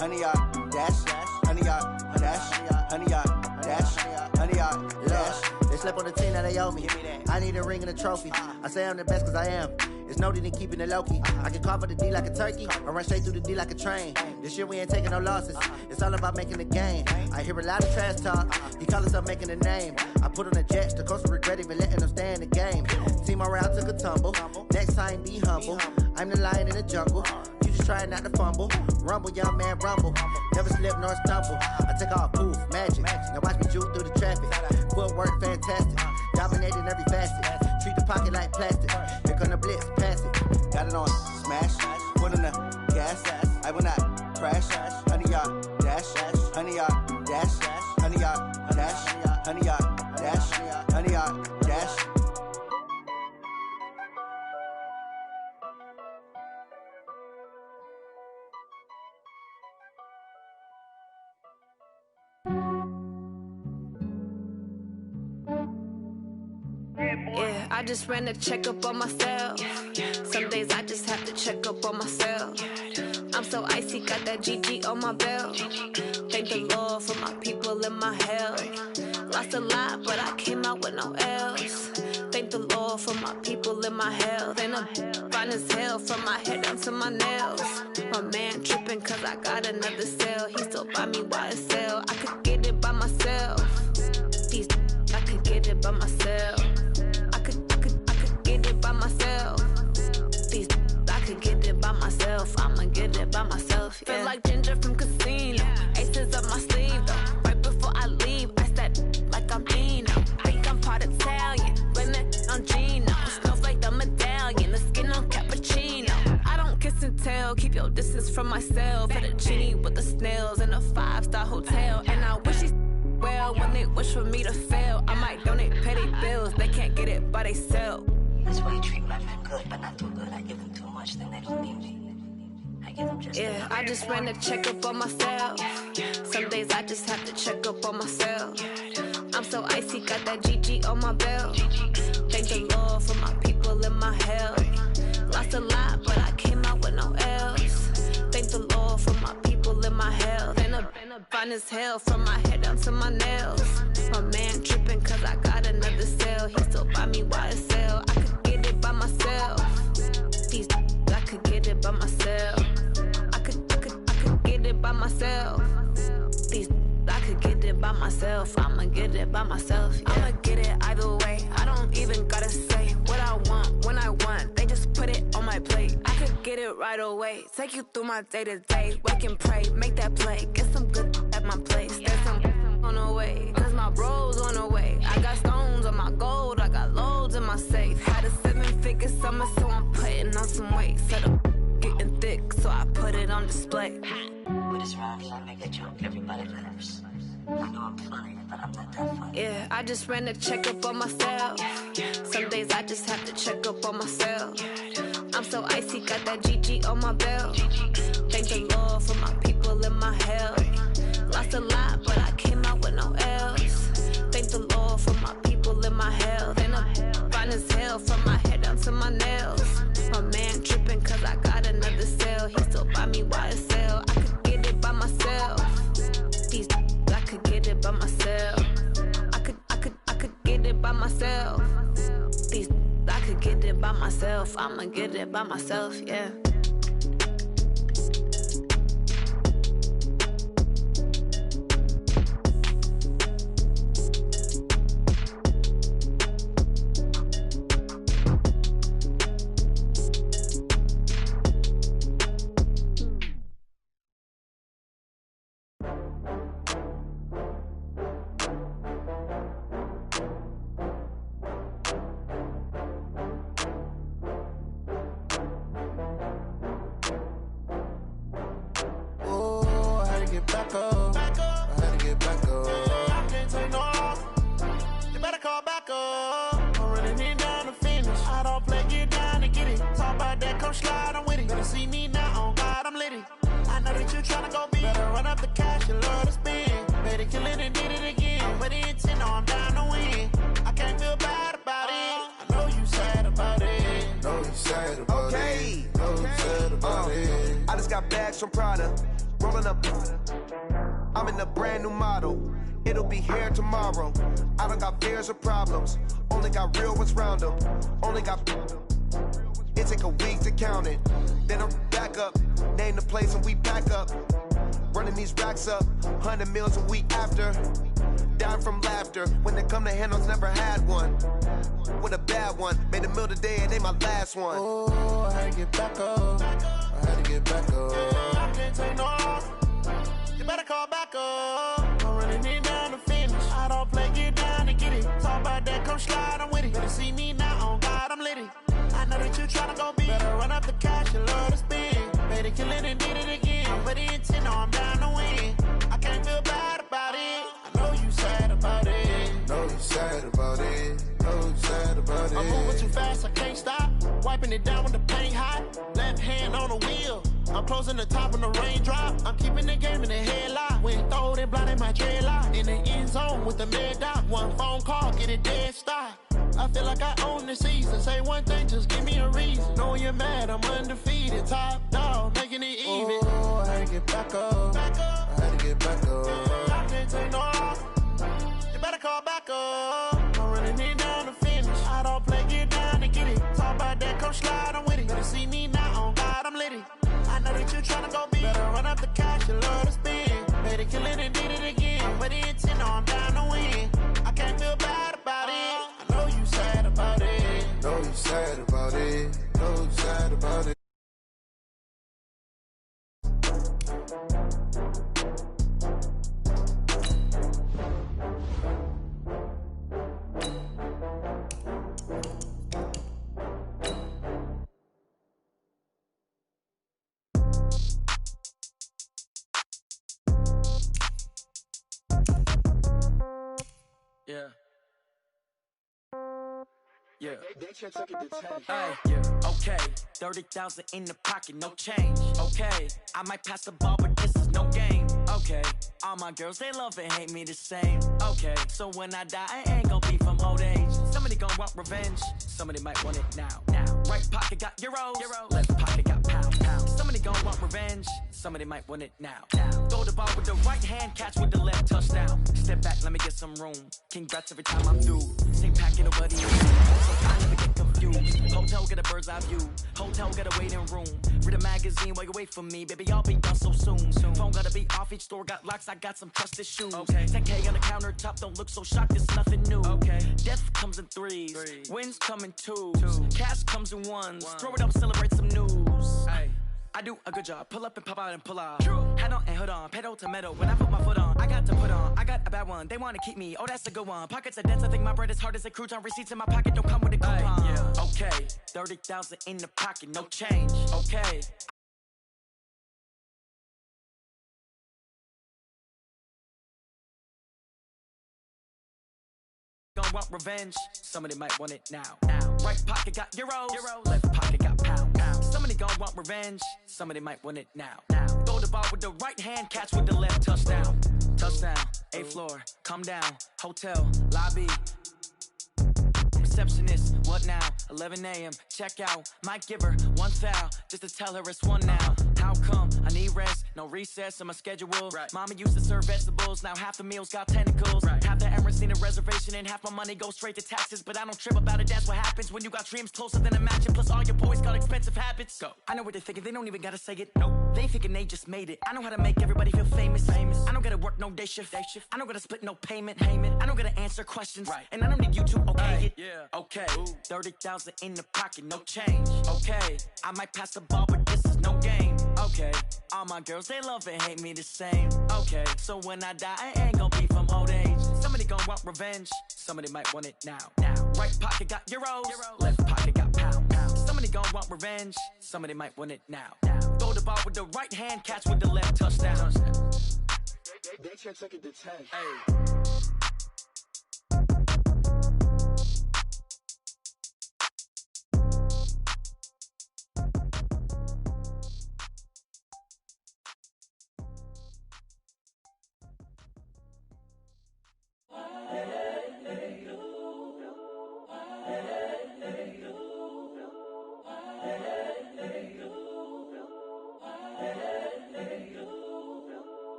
honey, y'all dash, honey, y'all dash, honey, y'all dash, honey, y'all dash. They slept on the team that they owe me. I need a ring and a trophy. I say I'm the best cause I am. It's no need in keeping it low-key. I can carve up the D like a turkey or run straight through the D like a train. This year we ain't taking no losses. It's all about making the game. I hear a lot of trash talk. He call himself making a name. I put on the jets. The coach regret even letting them stay in the game. Team morale took a tumble. Next time be humble. I'm the lion in the jungle. You just trying not to fumble. Rumble, young man, rumble. Never slip nor stumble. I take off, poof, magic. Now watch me juke through the traffic. Footwork fantastic. Dominating every facet. Treat the pocket like plastic. Here come the blitz, pass it. Got it on smash. Foot on the gas. I will not crash. Honey, y'all dash. Honey, y'all dash. Honey, y'all dash. Honey, y'all dash. Honey, y'all dash. Yeah. Yeah, I just ran a checkup on myself. Some days I just have to check up on myself. I'm so icy, got that GG on my belt. Thank the Lord for my people in my health. Lost a lot, but I came out with no L's. Thank the Lord for my people in my health. And I'm fine as hell from my head down to my nails. My man tripping cause I got another cell. He still buy me YSL. I could get it by myself. These I could get it by myself. I could get it by myself. These I could get it by myself. I'ma get it by myself. Yeah. Feel like Ginger from Casino. Aces up my sleeve though. Right before I leave, I said like I'm Dino. Think I'm part Italian. Blame it on Gino. Smells like the medallion. The skin on cappuccino. I don't kiss and tell. Keep your distance from myself. Put a genie with the snails in a 5-star hotel. And I wish he's well when they wish for me to fail. I might donate petty bills. They can't get it by they sell. That's why you treat my men good, but not too good. I give them too much, then they don't need me. I give them just yeah, I just ran a checkup on myself. Some days I just have to check up on myself. I'm so icy, got that GG on my belt. Thank the Lord for my people in my health. Lost a lot, but I came out with no L's. Thank the Lord for my people in my health. And I'm fine as hell from my head down to my nails. My man tripping cause I got another cell. He still buy me YSL. I could get it by myself. These I could get it by myself. I could get it by myself. These I could get it by myself. I'ma get it by myself. Yeah. I'ma get it either way. I don't even gotta say what I want when I want. They just put it on my plate. I could get it right away. Take you through my day to day. Wake and pray, make that play. Get some good at my place. There's some on the way. Cause my bro's on the way. I got stones on my gold. I got loads in my safe. Had a 7-figure summer, so I'm putting on some weight. Set up getting thick, so I put it on display. With this round, I make a joke, everybody laughs. I know I'm funny, but I'm not that funny. Yeah, I just ran a checkup on myself. Some days I just have to check up on myself. I'm so icy, got that GG on my belt. Thank the Lord for my people in my health. Lost a lot, but I came out with no L's. Thank the Lord for my people in my health. And I'm fine as hell from my head down to my nails. My man tripping cause I got another cell. He still buy me YSL. I could get it by myself. These I could get it by myself. I could get it by myself. These I could get it by myself. I'ma get it by myself, yeah. From Prada, rolling up. I'm in a brand new model. It'll be here tomorrow. I don't got fears or problems. Only got real ones round them. Only got. It take a week to count it. Then I'm back up. Name the place and we back up. Running these racks up. 100 meals a week after. Dying from laughter. When they come to handles, never had one. With a bad one. Made a meal today and they my last one. Oh, I had to get back up. I had to get back up. I can't take no loss. You better call back up. I'm running it down to finish. I don't play, get down to get it. Talk about that, come slide, I'm with it. Better see me now, on God, I'm litty. I know that you tryna go big. Better run up the cash, you love to spend. Made it, kill it, and did it again. I'm with the intent, no, I'm down to win. I can't feel bad about it. I know you sad about it. Know you sad about it. Know you sad about it. I'm moving too fast, I can't stop. Wiping it down when the paint hot. Left hand on the wheel. I'm closing the top when the raindrop. I'm keeping the game in the headlock. When throwed and blinded my dreadlock. In the end zone with the mad dot. One phone call, get it dead stop. I feel like I own the season. Say one thing, just give me a reason. Knowing you're mad, I'm undefeated. Top dog, making it even. Oh, I had to get back up. I had to get back up. I can't take no loss. You better call back up. I'm running it down to finish. I don't play, get down to get it. Talk about that, come slide, I'm with it. Better see me now, on God, I'm litty. I know that you tryna go big. Better run up the cash, you love to spend. Better kill it and did it again. With the intent, no, I'm down to win. I can't feel bad about it. I know you sad about it. Know you sad about it. Know you sad about it. Yeah. Yeah. Hey, yeah. Okay. 30,000 in the pocket, no change. Okay. I might pass the ball, but this is no game. Okay. All my girls, they love and hate me the same. Okay. So when I die, I ain't gonna be from old age. Somebody gonna want revenge. Somebody might want it now. Right pocket got euros. Left pocket got pounds. Somebody gonna want revenge. Somebody might want it now. Throw the ball with the right hand, catch with the left, touchdown. Step back, let me get some room. Congrats every time I'm through. Same packet of buddy. So I never get confused. Hotel get a bird's eye view. Hotel get a waiting room. Read a magazine while you wait for me. Baby, I'll be done so soon. Phone gotta be off, each store got locks. I got some trusted shoes. 10K on the countertop, don't look so shocked, it's nothing new. Death comes in threes. Wins come in twos. Cash comes in ones. Throw it up, celebrate some news. I do a good job. Pull up and pop out and pull out. Head on and hood on. Pedal to metal. When I put my foot on, I got to put on. I got a bad one. They want to keep me. Oh, that's a good one. Pockets are dense. I think my bread is hard as a crouton. Receipts in my pocket don't come with a coupon. Okay. 30,000 in the pocket. No change. Okay. Gonna want revenge. Somebody might want it now. Right pocket got euros. Left pocket got pounds. Somebody gonna want revenge. Somebody might want it now. Throw the ball with the right hand, catch with the left, touchdown. Touchdown. 8th floor. Come down. Hotel lobby. Receptionist, what now? 11 a.m. Check out. Might give her one foul just to tell her it's one now. How come? I need rest, no recess in my schedule. Mama used to serve vegetables, now half the meals got tentacles. Half the errands need a reservation and half my money goes straight to taxes. But I don't trip about it, that's what happens when you got dreams closer than a match. And plus all your boys got expensive habits. I know what they're thinking, they don't even gotta say it. They thinking they just made it. I know how to make everybody feel famous. I don't gotta work no day shift. I don't gotta split no payment. I don't gotta answer questions. And I don't need you to okay it. Okay, 30,000 in the pocket, no change. Okay, I might pass the ball, but this is no game. Okay, all my girls, they love and hate me the same. Okay, so when I die, I ain't gonna be from old age. Somebody gonna want revenge. Somebody might want it now. Right pocket got euros. Left pocket got pounds. Somebody gonna want revenge. Somebody might want it now. Throw the ball with the right hand, catch with the left, touchdown. They took it to 10. Hey.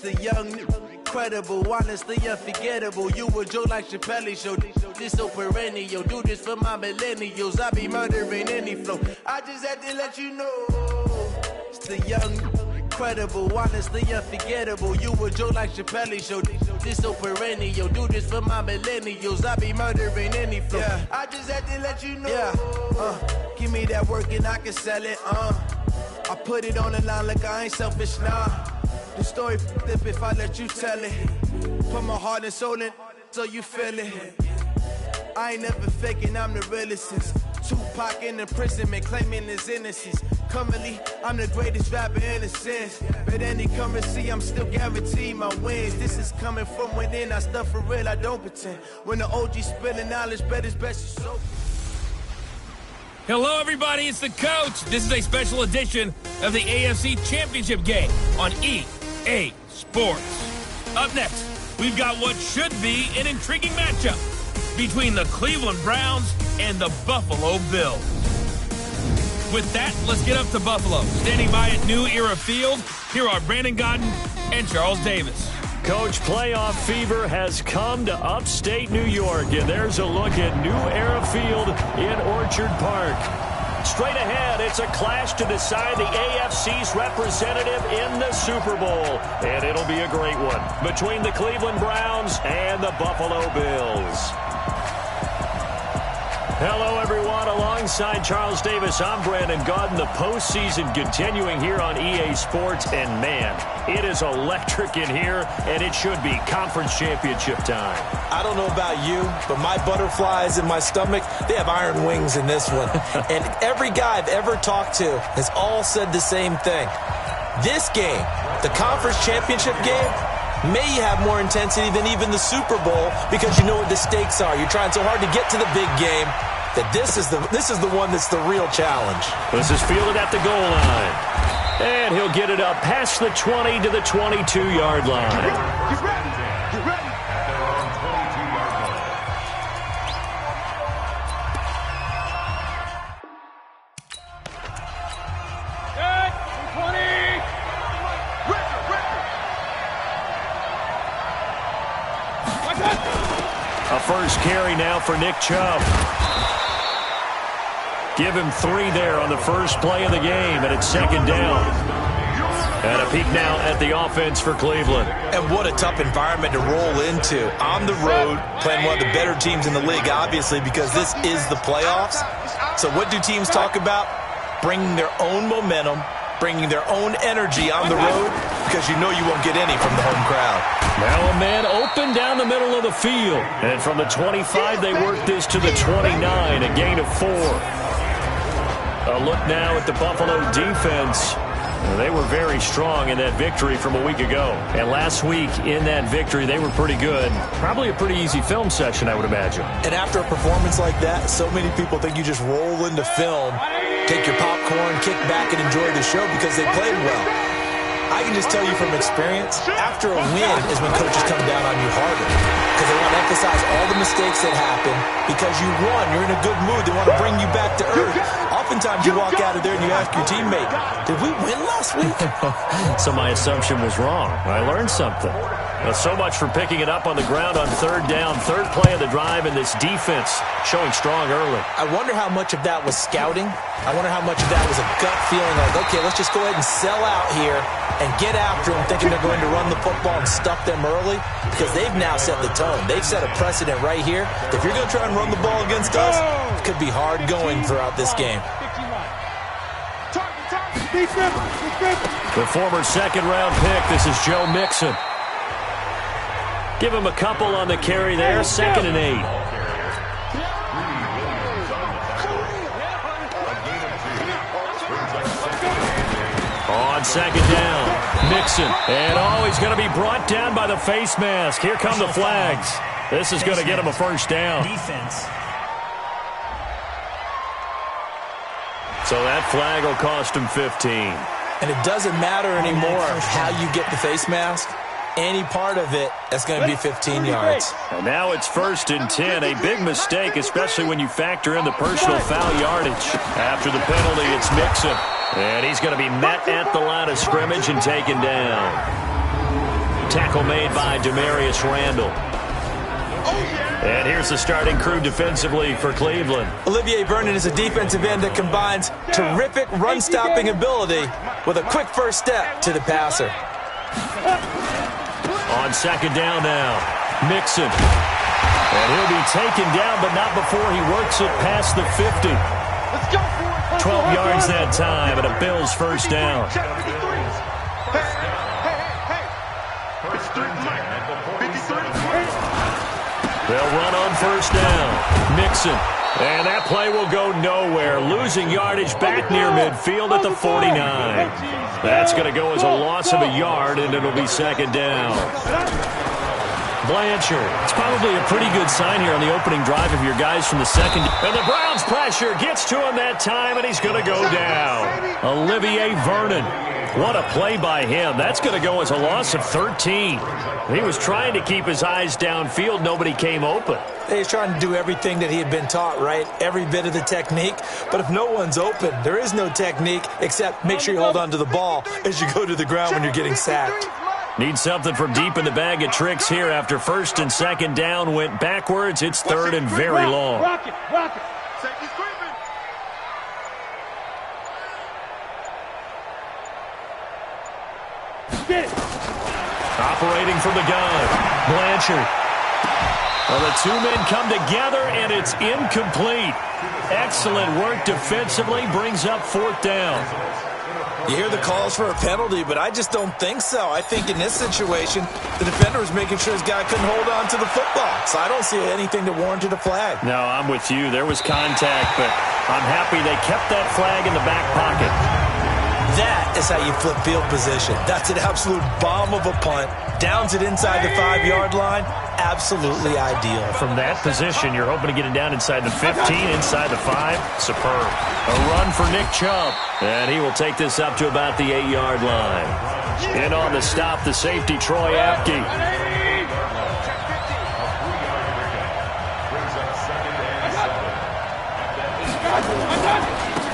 The young, incredible, honestly unforgettable. You a joke like Chappelle show. This so perennial. Do this for my millennials. I be murdering any flow. I just had to let you know. It's the young, incredible, honestly unforgettable. You a joke like Chappelle show. This so perennial. Do this for my millennials. I be murdering any flow. I just had to let you know. Give me that work and I can sell it. I put it on the line like I ain't selfish, nah. The story flip if I let you tell it. Put my heart and soul in so you feel it. I ain't never faking, I'm the realest since Tupac in imprisonment, claiming his innocence. Currently, I'm the greatest rapper in a sense. But any currency, I'm still guaranteed my wins. This is coming from within, I stuff for real, I don't pretend. When the OG spilling knowledge, bet it's best you soak. Hello, everybody. It's the coach. This is a special edition of the AFC Championship game on EA Sports. Up next, we've got what should be an intriguing matchup. between the Cleveland Browns and the Buffalo Bills. With that, let's get up to Buffalo. Standing by at New Era Field, here are Brandon Godden and Charles Davis. Coach, playoff fever has come to upstate New York, and there's a look at New Era Field in Orchard Park. Straight ahead, it's a clash to decide the AFC's representative in the Super Bowl, and it'll be a great one between the Cleveland Browns and the Buffalo Bills. Hello, everyone. Alongside Charles Davis, I'm Brandon Godden. The postseason continuing here on EA Sports, and man, it is electric in here, and it should be conference championship time. I don't know about you, but my butterflies in my stomach, they have iron wings in this one. And every guy I've ever talked to has all said the same thing. This game, the conference championship game, may have more intensity than even the Super Bowl because you know what the stakes are. You're trying so hard to get to the big game that this is the one that's the real challenge. This is fielded at the goal line. And he'll get it up past the 20 to the 22-yard line. Get ready. Get ready. A first carry now for Nick Chubb. Give him 3 there on the first play of the game, and it's second down. And a peek now at the offense for Cleveland. And what a tough environment to roll into. On the road, playing one of the better teams in the league, obviously, because this is the playoffs. So what do teams talk about? Bringing their own momentum, bringing their own energy on the road, because you know you won't get any from the home crowd. Now a man open down the middle of the field. And from the 25, they work this to the 29, a gain of 4. A look now at the Buffalo defense. They were very strong in that victory from a week ago. And last week in that victory, they were pretty good. Probably a pretty easy film session, I would imagine. And after a performance like that, so many people think you just roll into film, take your popcorn, kick back, and enjoy the show because they played well. I can just tell you from experience, after a win is when coaches come down on you harder because they want to emphasize all the mistakes that happen. Because you won, you're in a good mood. They want to bring you back to earth. Oftentimes you walk out of there and you ask your teammate, did we win last week? So my assumption was wrong. I learned something. Well, so much for picking it up on the ground on third down. Third play of the drive, and this defense showing strong early. I wonder how much of that was scouting. I wonder how much of that was a gut feeling like, okay, let's just go ahead and sell out here and get after them, thinking they're going to run the football and stuff them early, because they've now set the tone. They've set a precedent right here. If you're going to try and run the ball against us, it could be hard going throughout this game. The former second-round pick, this is Joe Mixon. Give him a couple on the carry there, 2nd and 8. On second down, Mixon. And he's going to be brought down by the face mask. Here come the flags. This is going to get him a first down. Defense. So that flag will cost him 15. And it doesn't matter anymore how you get the face mask. Any part of it, that's going to be 15 yards. And now it's 1st and 10. A big mistake, especially when you factor in the personal foul yardage. After the penalty, it's Mixon. And he's going to be met at the line of scrimmage and taken down. Tackle made by Demarius Randall. And here's the starting crew defensively for Cleveland. Olivier Vernon is a defensive end that combines terrific run-stopping ability with a quick first step to the passer. On second down now, Mixon. And he'll be taken down, but not before he works it past the 50. 12 yards that time, and a Bills first down. They'll run on first down. Mixon. And that play will go nowhere. Losing yardage back near midfield at the 49. That's going to go as a loss of a yard, and it'll be second down. Blanchard. It's probably a pretty good sign here on the opening drive of your guys from the second. And the Browns pressure gets to him that time, and he's going to go down. Olivier Vernon. What a play by him. That's going to go as a loss of 13. He was trying to keep his eyes downfield. Nobody came open. He's trying to do everything that he had been taught, right? Every bit of the technique. But if no one's open, there is no technique except make sure you hold on to the ball as you go to the ground when you're getting sacked. Need something from deep in the bag of tricks here after first and second down went backwards. It's third and very long. Rock it. Safety's creeping. Get it. Operating from the gun, Blanchard. Well, the two men come together, and it's incomplete. Excellent work defensively, brings up fourth down. You hear the calls for a penalty, but I just don't think so. I think in this situation, the defender was making sure his guy couldn't hold on to the football. So I don't see anything that warranted a flag. No, I'm with you. There was contact, but I'm happy they kept that flag in the back pocket. That is how you flip field position. That's an absolute bomb of a punt. Downs it inside the 5-yard line. Absolutely ideal. From that position, you're hoping to get it down inside the 15, inside the 5. Superb. A run for Nick Chubb. And he will take this up to about the 8-yard line. In on the stop, the safety, Troy Apke.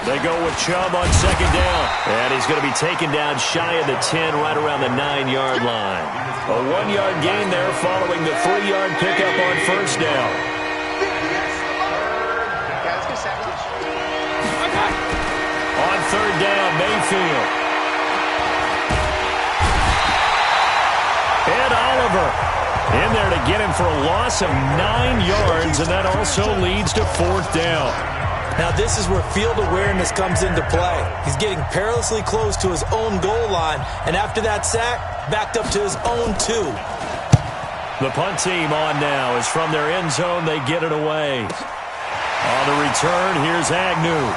They go with Chubb on second down. And he's going to be taken down shy of the 10, right around the 9-yard line. A 1-yard gain there following the 3-yard pickup on first down. On third down, Mayfield. Ed Oliver in there to get him for a loss of 9 yards, and that also leads to fourth down. Now this is where field awareness comes into play. He's getting perilously close to his own goal line, and after that sack, backed up to his own 2. The punt team on now is from their end zone. They get it away. On the return, here's Agnew.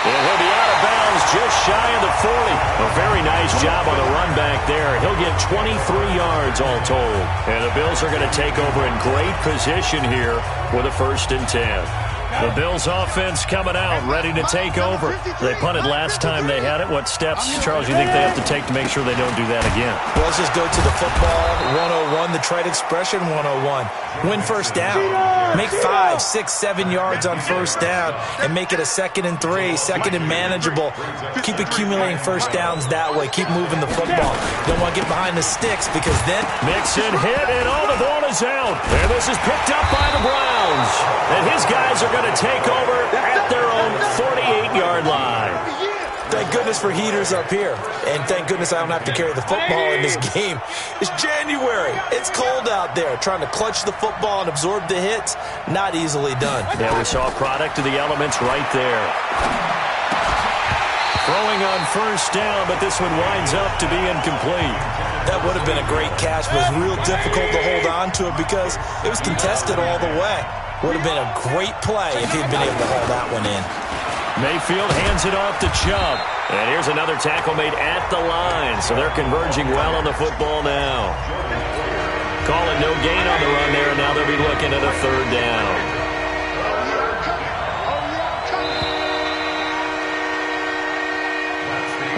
And he'll be out of bounds just shy of the 40. A very nice job on the run back there. He'll get 23 yards all told. And the Bills are going to take over in great position here with a 1st and 10. The Bills offense coming out, ready to take over. They punted last time they had it. What steps, Charles, you think they have to take to make sure they don't do that again? Well, let's just go to the football 101, the trade expression 101. Win first down. Make 5, 6, 7 yards on first down and make it a 2nd and 3, 2nd and manageable. Keep accumulating first downs that way. Keep moving the football. Don't want to get behind the sticks because then Mixon hit, and all the ball is out. And this is picked up by the Browns. And his guys are going to take over at their own 48-yard line. Thank goodness for heaters up here. And thank goodness I don't have to carry the football in this game. It's January. It's cold out there. Trying to clutch the football and absorb the hits, not easily done. Yeah, we saw a product of the elements right there. Throwing on first down, but this one winds up to be incomplete. That would have been a great catch, but it was real difficult to hold on to it because it was contested all the way. Would have been a great play if he'd been able to haul that one in. Mayfield hands it off to Chubb. And here's another tackle made at the line. So they're converging well on the football now. Call it no gain on the run there, and now they'll be looking at a third down.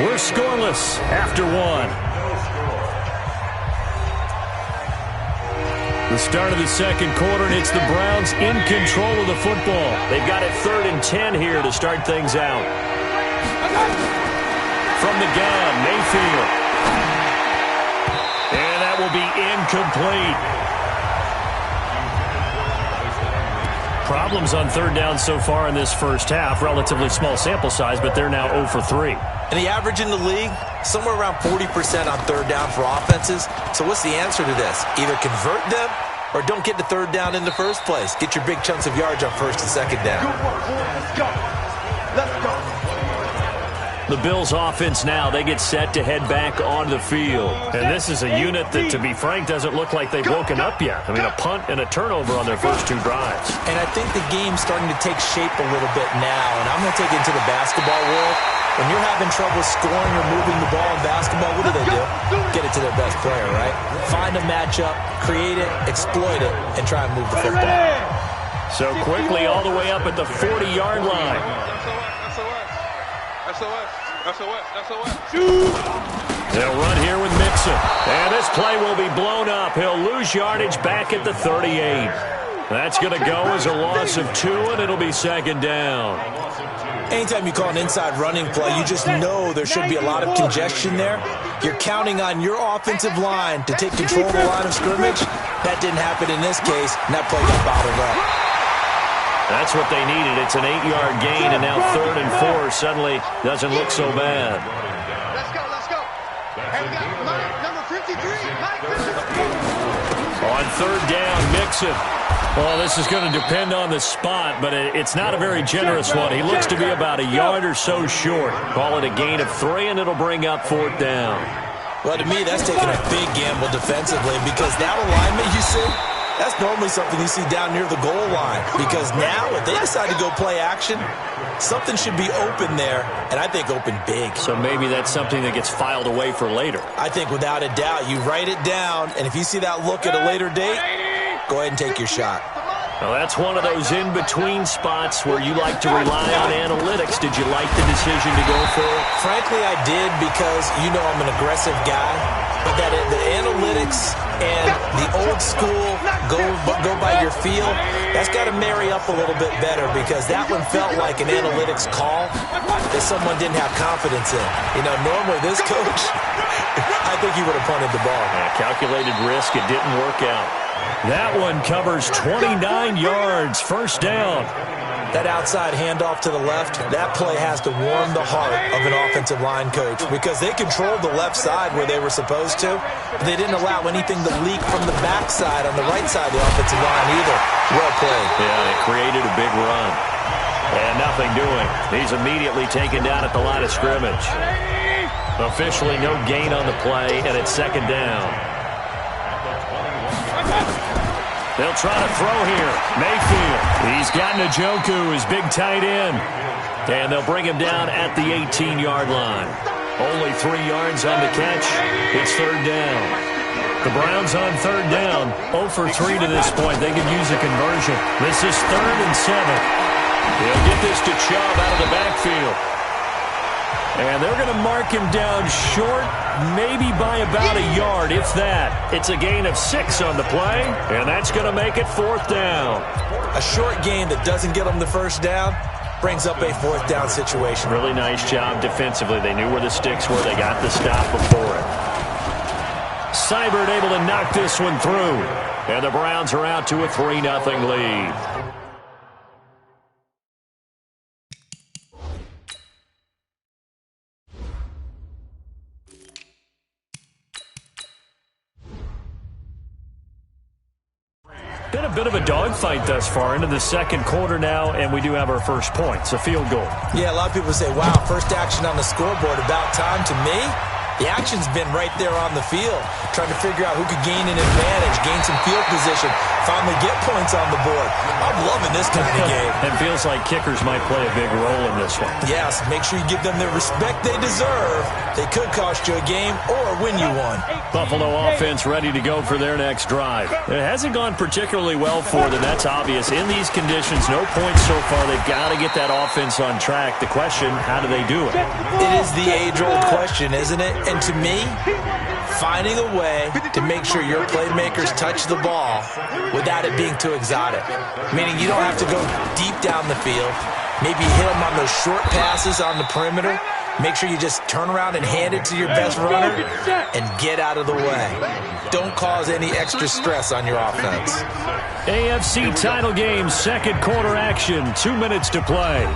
We're scoreless after one. The start of the second quarter, and it's the Browns in control of the football. They've got it 3rd and 10 here to start things out. From the gun, Mayfield. And that will be incomplete. Problems on third down so far in this first half. Relatively small sample size, but they're now 0 for 3. And the average in the league, somewhere around 40% on third down for offenses. So what's the answer to this? Either convert them or don't get the third down in the first place. Get your big chunks of yards on first and second down. Let's go. Let's go. The Bills offense now, they get set to head back onto the field. And this is a unit that, to be frank, doesn't look like they've woken up yet. I mean, a punt and a turnover on their first 2 drives. And I think the game's starting to take shape a little bit now. And I'm going to take it into the basketball world. When you're having trouble scoring or moving the ball in basketball, what do? Get it to their best player, right? Find a matchup, create it, exploit it, and try and move the football. So quickly all the way up at the 40-yard line. They'll run here with Mixon. And this play will be blown up. He'll lose yardage back at the 38. That's going to go as a loss of 2, and it'll be second down. Anytime you call an inside running play, you just know there should be a lot of congestion there. You're counting on your offensive line to take control of the line of scrimmage. That didn't happen in this case, and that play got bottled up. That's what they needed. It's an 8-yard gain, and now 3rd and 4 suddenly doesn't look so bad. Let's go, let's go. Hey, we got Mike, number 53. Mike, on 3rd down, Mixon. Well, this is going to depend on the spot, but it's not a very generous one. He looks to be about a yard or so short. Call it a gain of 3, and it'll bring up 4th down. Well, to me, that's taking a big gamble defensively because that alignment you see, that's normally something you see down near the goal line. Because now, if they decide to go play action, something should be open there, and I think open big. So maybe that's something that gets filed away for later. I think without a doubt, you write it down, and if you see that look at a later date, go ahead and take your shot. Well, that's one of those in-between spots where you like to rely on analytics. Did you like the decision to go for it? Frankly, I did because you know I'm an aggressive guy. But that the analytics and the old school go by your feel, that's got to marry up a little bit better because that one felt like an analytics call that someone didn't have confidence in. You know, normally this coach, I think he would have punted the ball. Yeah, calculated risk. It didn't work out. That one covers 29 yards, 1st down. That outside handoff to the left, that play has to warm the heart of an offensive line coach because they controlled the left side where they were supposed to, but they didn't allow anything to leak from the backside on the right side of the offensive line either. Well played. Yeah, it created a big run. And nothing doing. He's immediately taken down at the line of scrimmage. Officially no gain on the play, and it's 2nd down. They'll try to throw here. Mayfield. He's got Njoku, his big tight end. And they'll bring him down at the 18-yard line. Only 3 yards on the catch. It's 3rd down. The Browns on 3rd down. 0 for 3 to this point. They could use a conversion. This is 3rd and 7. They'll get this to Chubb out of the backfield. And they're going to mark him down short, maybe by about a yard, if that. It's a gain of 6 on the play, and that's going to make it 4th down. A short gain that doesn't get them the 1st down brings up a 4th down situation. Really nice job defensively. They knew where the sticks were. They got the stop before it. Seibert able to knock this one through, and the Browns are out to a 3-0 lead. Been a bit of a dogfight thus far into the 2nd quarter now, and we do have our first points, a field goal. Yeah, a lot of people say, wow, first action on the scoreboard, about time. To me, the action's been right there on the field, trying to figure out who could gain an advantage, gain some field position, finally get points on the board. I'm loving this kind of game. It feels like kickers might play a big role in this one. Yes, make sure you give them the respect they deserve. They could cost you a game or win you one. Buffalo offense ready to go for their next drive. It hasn't gone particularly well for them. That's obvious. In these conditions, no points so far. They've got to get that offense on track. The question, how do they do it? It is the age-old question, isn't it? And to me, finding a way to make sure your playmakers touch the ball without it being too exotic. Meaning you don't have to go deep down the field. Maybe hit them on those short passes on the perimeter. Make sure you just turn around and hand it to your best runner and get out of the way. Don't cause any extra stress on your offense. AFC title game, 2nd quarter action, 2 minutes to play.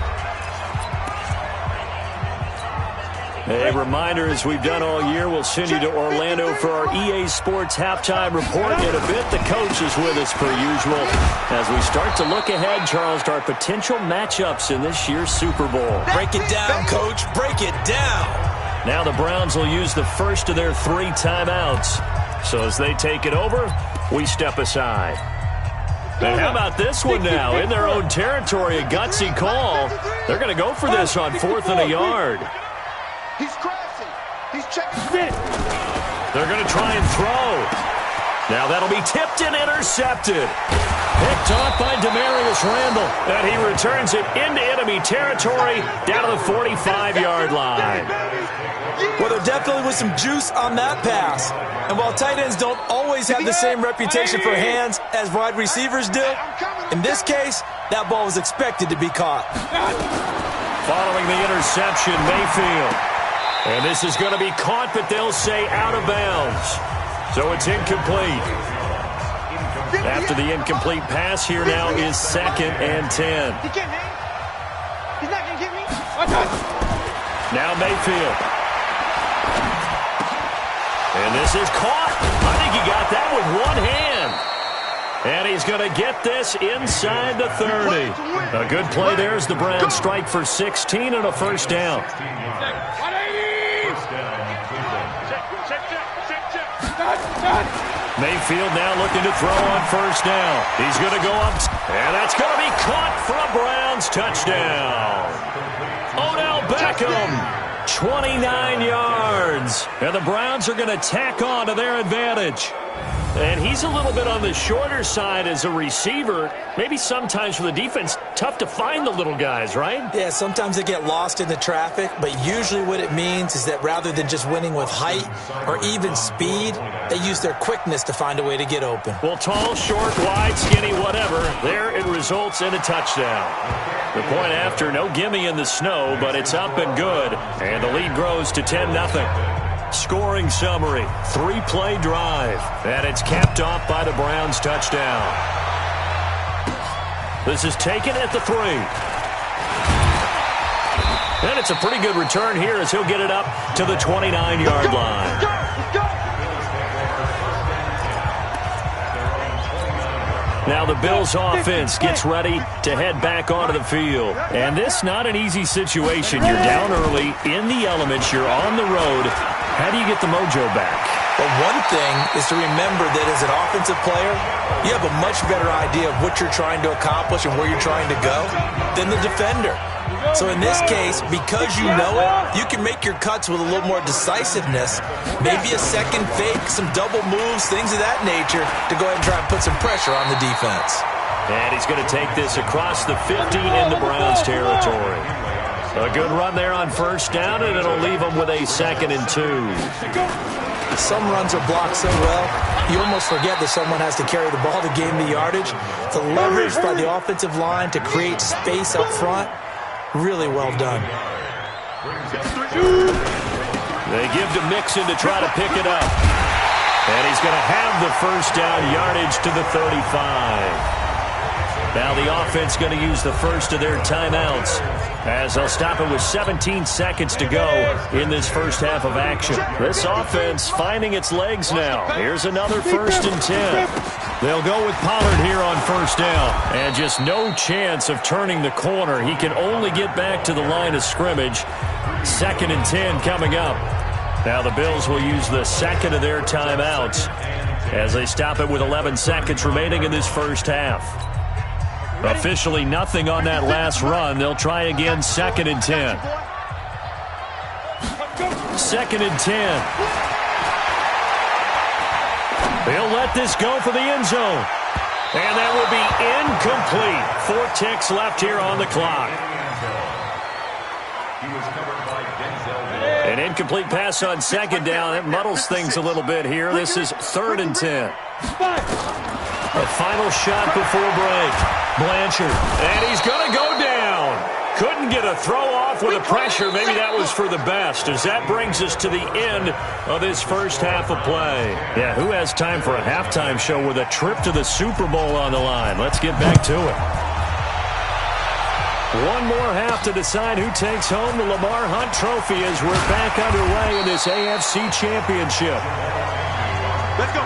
A reminder, as we've done all year, we'll send you to Orlando for our EA Sports halftime report. In a bit, the coach is with us per usual as we start to look ahead, Charles, to our potential matchups in this year's Super Bowl. Break it down, Coach. Break it down. Now the Browns will use the first of their 3 timeouts. So as they take it over, we step aside. And how about this one now? In their own territory, a gutsy call. They're going to go for this on 4th and a yard. He's crashing. He's checking. They're going to try and throw. Now that'll be tipped and intercepted. Picked off by Demarius Randall. And he returns it into enemy territory down to the 45-yard line. Well, there definitely was some juice on that pass. And while tight ends don't always have the same reputation for hands as wide receivers do, in this case, that ball was expected to be caught. Following the interception, Mayfield. And this is going to be caught, but they'll say out of bounds. So it's incomplete. After the incomplete pass, here now is 2nd and 10. He can't hang. He's not going to get me. Now Mayfield. And this is caught. I think he got that with one hand. And he's going to get this inside the 30. A good play there as the Browns strike for 16 and a first down. Mayfield now looking to throw on first down. He's going to go up, and that's going to be caught for a Browns touchdown. Odell Beckham, 29 yards. And the Browns are going to tack on to their advantage. And he's a little bit on the shorter side as a receiver. Maybe sometimes for the defense, tough to find the little guys, right? Yeah, sometimes they get lost in the traffic, but usually what it means is that rather than just winning with height or even speed, they use their quickness to find a way to get open. Well, tall, short, wide, skinny, whatever, there it results in a touchdown. The point after, no gimme in the snow, but it's up and good. And the lead grows to 10-0. Scoring summary, 3-play drive, and it's capped off by the Browns touchdown. This is taken at the 3. And it's a pretty good return here as he'll get it up to the 29-yard line. Now the Bills offense gets ready to head back onto the field. And this not an easy situation. You're down early, in the elements, you're on the road. How do you get the mojo back? Well, one thing is to remember that as an offensive player, you have a much better idea of what you're trying to accomplish and where you're trying to go than the defender. So in this case, because you know it, you can make your cuts with a little more decisiveness, maybe a second fake, some double moves, things of that nature, to go ahead and try and put some pressure on the defense. And he's going to take this across the 50 in the Browns territory. A good run there on first down, and it'll leave them with a 2nd and 2. Some runs are blocked so well, you almost forget that someone has to carry the ball to gain the yardage. The leverage by the offensive line to create space up front, really well done. They give to Mixon to try to pick it up. And he's going to have the first down yardage to the 35. Now the offense going to use the first of their timeouts as they'll stop it with 17 seconds to go in this first half of action. This offense finding its legs now. Here's another 1st and 10. They'll go with Pollard here on first down. And just no chance of turning the corner. He can only get back to the line of scrimmage. 2nd and 10 coming up. Now the Bills will use the second of their timeouts as they stop it with 11 seconds remaining in this first half. Officially nothing on that last run. They'll try again, 2nd and 10. 2nd and 10. They'll let this go for the end zone. And that will be incomplete. 4 ticks left here on the clock. An incomplete pass on 2nd down. That muddles things a little bit here. This is 3rd and 10. A final shot before break. Blanchard. And he's going to go down. Couldn't get a throw off with the pressure. Maybe that was for the best, as that brings us to the end of this first half of play. Yeah, who has time for a halftime show with a trip to the Super Bowl on the line? Let's get back to it. One more half to decide who takes home the Lamar Hunt Trophy as we're back underway in this AFC Championship. Let's go,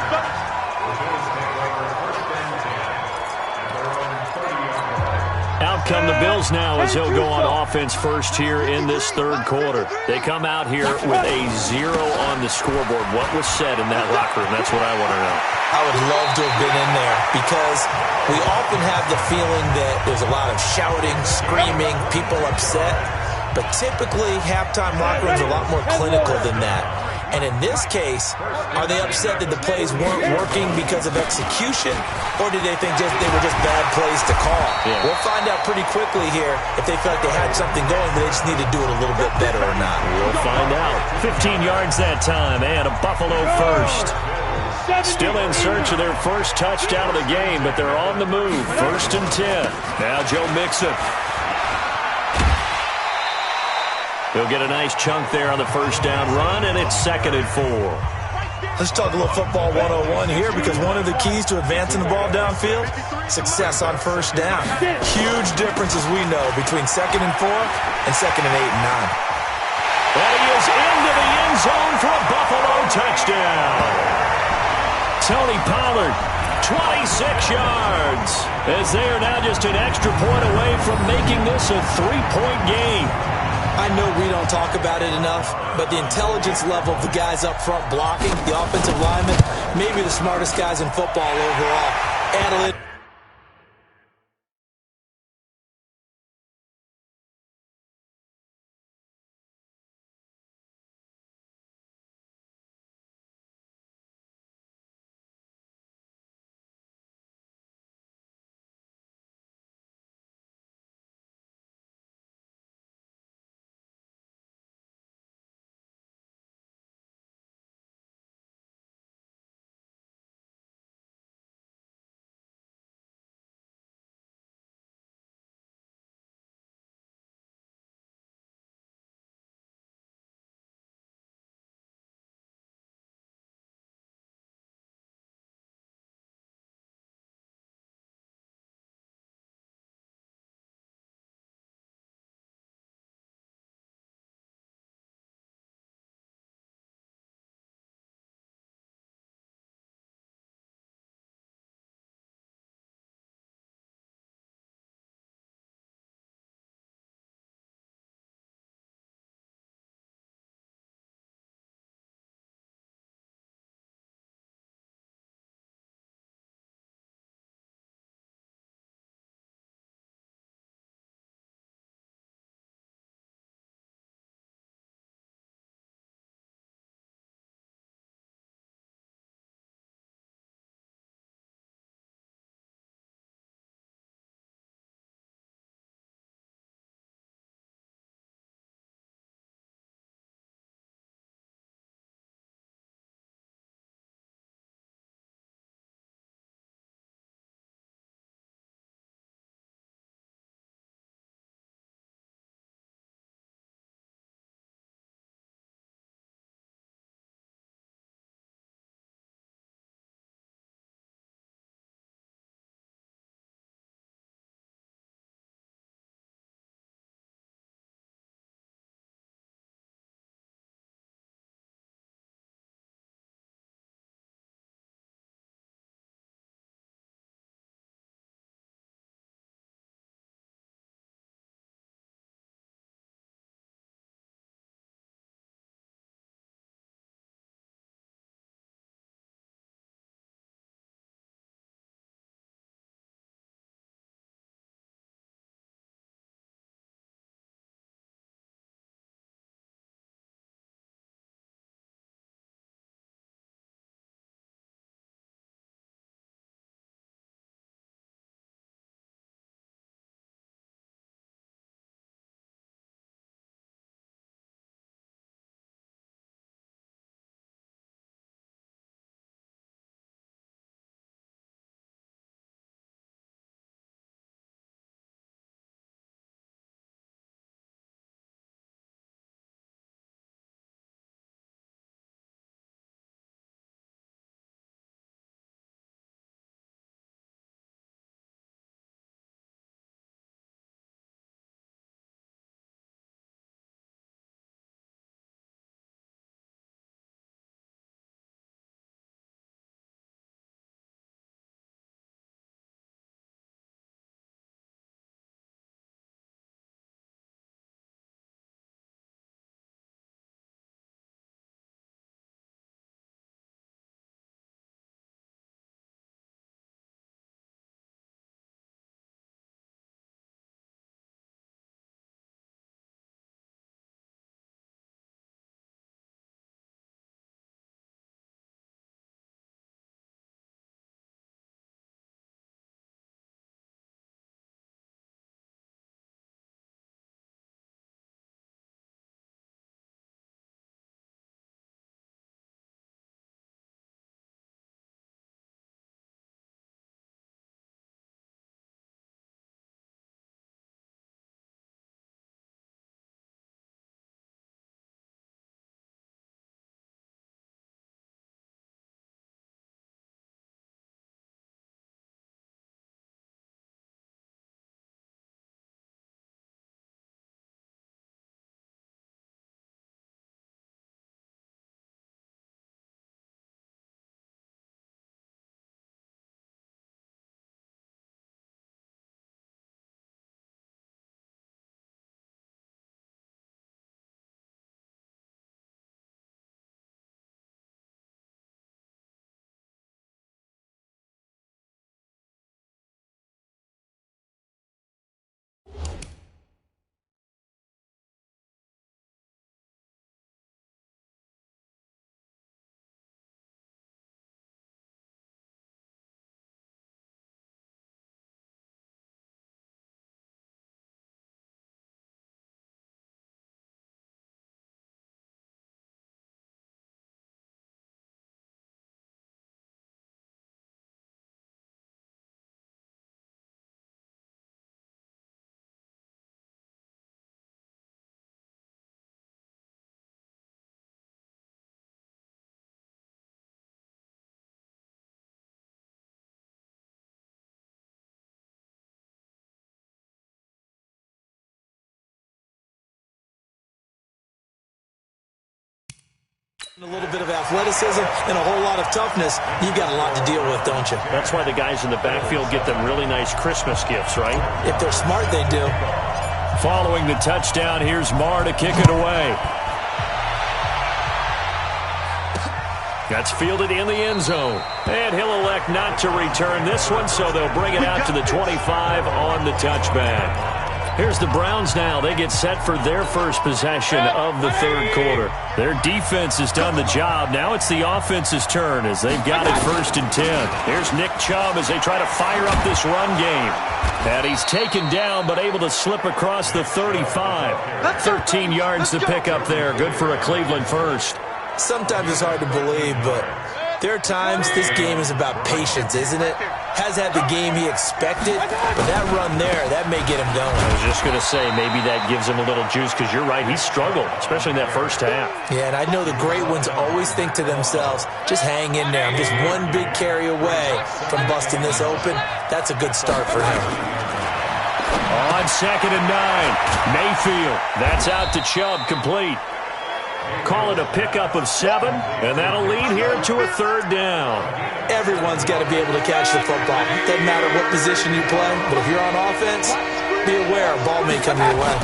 Out come the Bills now as they'll go on offense first here in this 3rd quarter. They come out here with a 0 on the scoreboard. What was said in that locker room? That's what I want to know. I would love to have been in there because we often have the feeling that there's a lot of shouting, screaming, people upset. But typically, halftime locker rooms are a lot more clinical than that. And in this case, are they upset that the plays weren't working because of execution, or did they think they were just bad plays to call? Yeah. We'll find out pretty quickly here if they feel like they had something going, but they just need to do it a little bit better or not. We'll find out. 15 yards that time, and a Buffalo first. Still in search of their first touchdown of the game, but they're on the move. 1st and 10. Now Joe Mixon. He'll get a nice chunk there on the first down run, and it's 2nd and 4. Let's talk a little football 101 here, because one of the keys to advancing the ball downfield, success on first down. Huge difference, as we know, between 2nd and 4 and 2nd and 8 and 9. And he is into the end zone for a Buffalo touchdown. Tony Pollard, 26 yards, as they are now just an extra point away from making this a 3-point game. I know we don't talk about it enough, but the intelligence level of the guys up front blocking, the offensive linemen, maybe the smartest guys in football overall. Analytics. A little bit of athleticism and a whole lot of toughness. You've got a lot to deal with, don't you? That's why the guys in the backfield get them really nice Christmas gifts, right? If they're smart, they do. Following the touchdown, here's Marr to kick it away. That's fielded in the end zone. And he'll elect not to return this one, so they'll bring it out to the 25 on the touchback. Here's the Browns now. They get set for their first possession of the third quarter. Their defense has done the job. Now it's the offense's turn as they've got it 1st and 10. Here's Nick Chubb as they try to fire up this run game. And he's taken down but able to slip across the 35. 13 yards to pick up there. Good for a Cleveland first. Sometimes it's hard to believe, but there are times this game is about patience, isn't it? Has had the game he expected, but that run there, that may get him going. I was just going to say, maybe that gives him a little juice, because you're right, he struggled, especially in that first half. Yeah, and I know the great ones always think to themselves, just hang in there. I'm just one big carry away from busting this open. That's a good start for him. On 2nd and 9, Mayfield. That's out to Chubb, complete. Call it a pickup of 7, and that'll lead here to a 3rd down. Everyone's got to be able to catch the football. Doesn't matter what position you play, but if you're on offense, be aware a ball may come your way.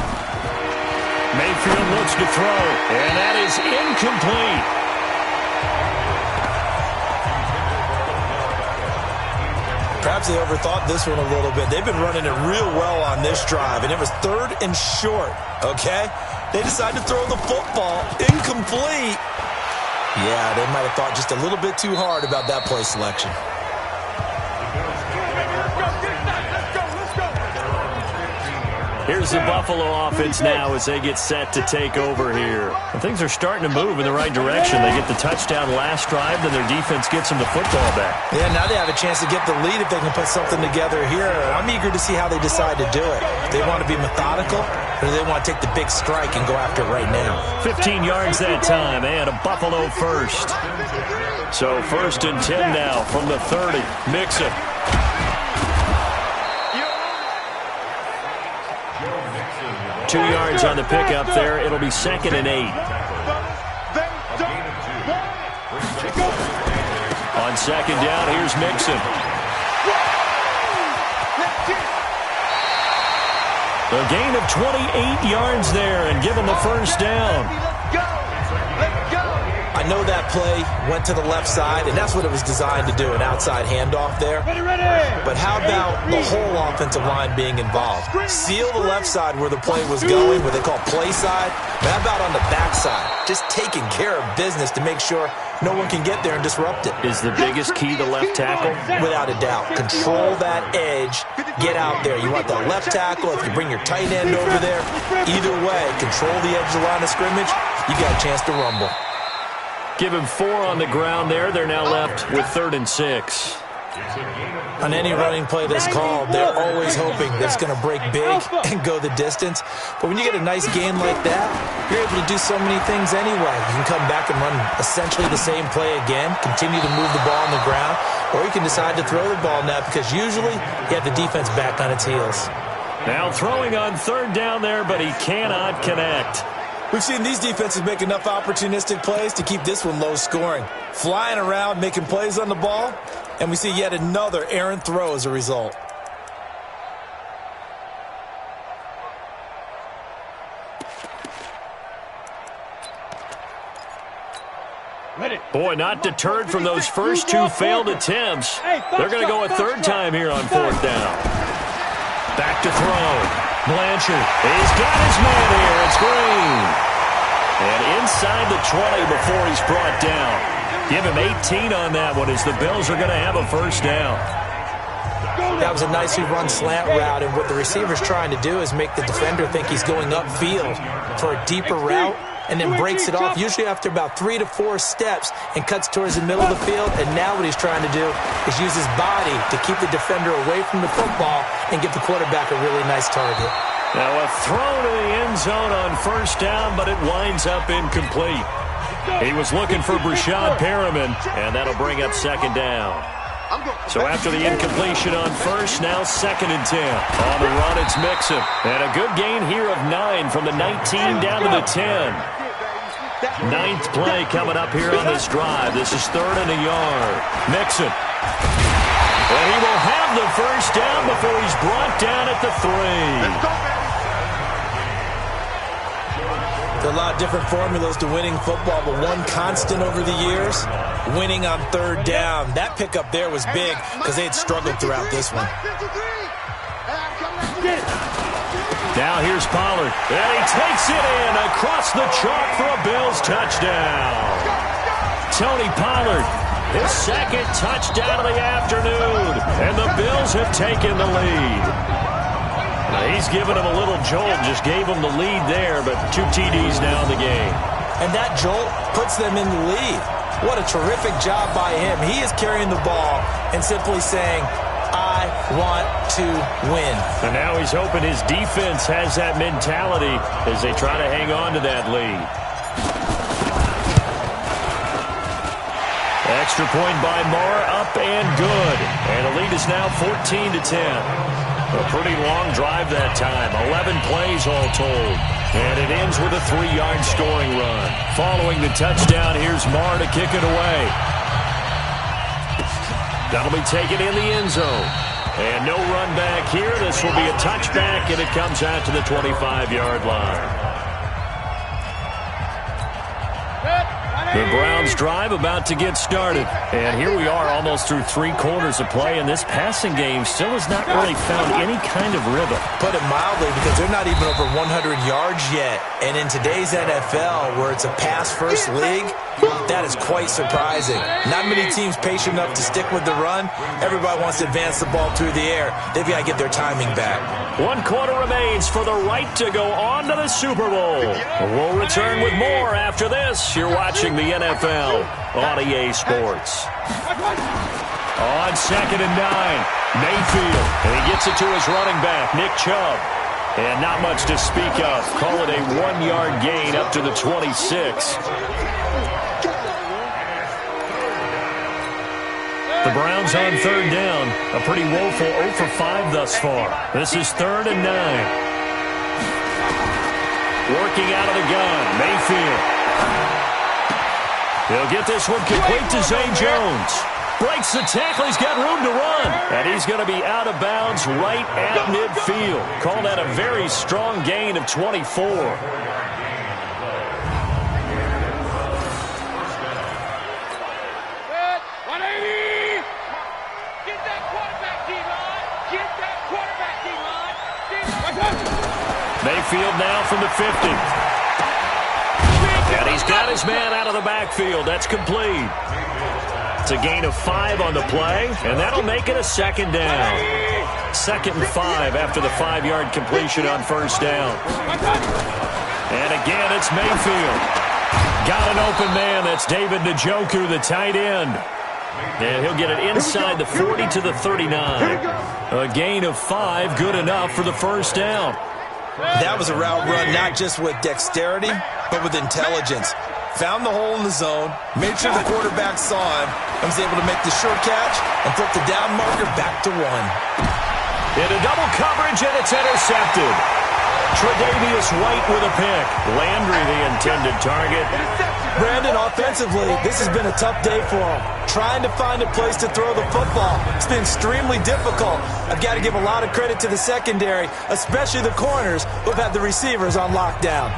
Mayfield looks to throw, and that is incomplete. Perhaps they overthought this one a little bit. They've been running it real well on this drive, and it was 3rd and short, okay? They decided to throw the football. Incomplete. Yeah, they might have thought just a little bit too hard about that play selection. Here's the Buffalo offense now as they get set to take over here. And things are starting to move in the right direction. They get the touchdown last drive, then their defense gets them the football back. Yeah, now they have a chance to get the lead if they can put something together here. I'm eager to see how they decide to do it. If they want to be methodical, or do they want to take the big strike and go after it right now? 15 yards that time, and a Buffalo first. So 1st and 10 now from the 30. Mixon. Two yards on the pickup there. It'll be 2nd and 8. On 2nd down, here's Mixon. A gain of 28 yards there and give him the 1st down. I know that play went to the left side, and that's what it was designed to do, an outside handoff there. But how about the whole offensive line being involved? Seal the left side where the play was going, what they call play side. But how about on the back side? Just taking care of business to make sure no one can get there and disrupt it. Is the biggest key the left tackle? Without a doubt. Control that edge. Get out there. You want that left tackle. If you bring your tight end over there, either way, control the edge of the line of scrimmage, you got a chance to rumble. Give him 4 on the ground there. They're now left with 3rd and 6. On any running play that's called, they're always hoping that it's going to break big and go the distance. But when you get a nice gain like that, you're able to do so many things anyway. You can come back and run essentially the same play again, continue to move the ball on the ground, or you can decide to throw the ball now because usually you have the defense back on its heels. Now throwing on 3rd down there, but he cannot connect. We've seen these defenses make enough opportunistic plays to keep this one low scoring. Flying around, making plays on the ball, and we see yet another errant throw as a result. Boy, not deterred from those first 2 failed attempts. They're going to go a 3rd time here on 4th down. Back to throw. Blanchard, he's got his man here. It's Green. And inside the 20 before he's brought down. Give him 18 on that one as the Bills are going to have a 1st down. That was a nicely run slant route, and what the receiver's trying to do is make the defender think he's going upfield for a deeper route, and then breaks it off, usually after about 3 to 4 steps, and cuts towards the middle of the field. And now what he's trying to do is use his body to keep the defender away from the football and give the quarterback a really nice target. Now a throw to the end zone on 1st down, but it winds up incomplete. He was looking for Brashad Perriman, and that'll bring up 2nd down. So after the incompletion on 1st, now 2nd and 10. On the run, it's Mixon. And a good gain here of 9 from the 19 down to the 10. Ninth play coming up here on this drive. This is 3rd and a yard. Mixon. And he will have the first down before he's brought down at the 3. There are a lot of different formulas to winning football, but one constant over the years, winning on 3rd down. That pickup there was big because they had struggled throughout this one. Now here's Pollard, and he takes it in across the chalk for a Bills touchdown. Tony Pollard, his 2nd touchdown of the afternoon, and the Bills have taken the lead. Now he's given him a little jolt, just gave him the lead there, but 2 TDs now in the game. And that jolt puts them in the lead. What a terrific job by him. He is carrying the ball and simply saying, I want to win. And now he's hoping his defense has that mentality as they try to hang on to that lead. Extra point by Moore, up and good. And the lead is now 14-10. A pretty long drive that time. 11 plays all told. And it ends with a 3-yard scoring run. Following the touchdown, here's Moore to kick it away. That'll be taken in the end zone. And no run back here. This will be a touchback, and it comes out to the 25-yard line. The Browns drive about to get started. And here we are almost through 3 quarters of play, and this passing game still has not really found any kind of rhythm. Put it mildly, because they're not even over 100 yards yet. And in today's NFL, where it's a pass-first league, that is quite surprising. Not many teams patient enough to stick with the run. Everybody wants to advance the ball through the air. They've got to get their timing back. 1 quarter remains for the right to go on to the Super Bowl. We'll return with more after this. You're watching the NFL on EA Sports. On 2nd and 9, Mayfield. And he gets it to his running back, Nick Chubb. And not much to speak of. Call it a 1-yard gain up to the 26. The Browns on 3rd down. A pretty woeful 0 for 5 thus far. This is 3rd and 9. Working out of the gun, Mayfield. He'll get this one complete to Zay Jones. Breaks the tackle. He's got room to run. And he's going to be out of bounds right at midfield. Call that a very strong gain of 24. Mayfield now from the 50. And he's got his man out of the backfield. That's complete. It's a gain of 5 on the play, and that'll make it a 2nd down. 2nd and 5 after the 5-yard completion on 1st down. And again, it's Mayfield. Got an open man. That's David Njoku, the tight end. And he'll get it inside the 40 to the 39. A gain of 5, good enough for the 1st down. That was a route run not just with dexterity, but with intelligence. Found the hole in the zone, made sure the quarterback saw him, and was able to make the short catch and put the down marker back to 1. Into double coverage, and it's intercepted. Tre'Davious White with a pick. Landry the intended target. Brandon, offensively, this has been a tough day for him. Trying to find a place to throw the football. It's been extremely difficult. I've got to give a lot of credit to the secondary, especially the corners who have had the receivers on lockdown.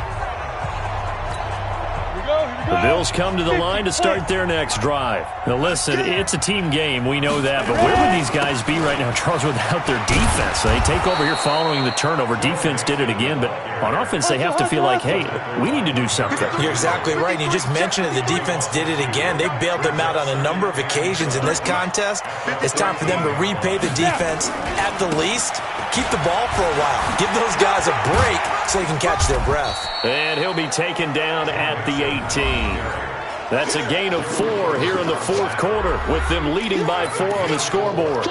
The Bills come to the line to start their next drive. Now listen, it's a team game, we know that, but where would these guys be right now, Charles, without their defense? They take over here following the turnover. Defense did it again, but on offense they have to feel like, hey, we need to do something. You're exactly right. You just mentioned it. The defense did it again. They bailed them out on a number of occasions in this contest. It's time for them to repay the defense at the least. Keep the ball for a while. Give those guys a break so they can catch their breath. And he'll be taken down at the 18. That's a gain of 4 here in the 4th quarter, with them leading by 4 on the scoreboard.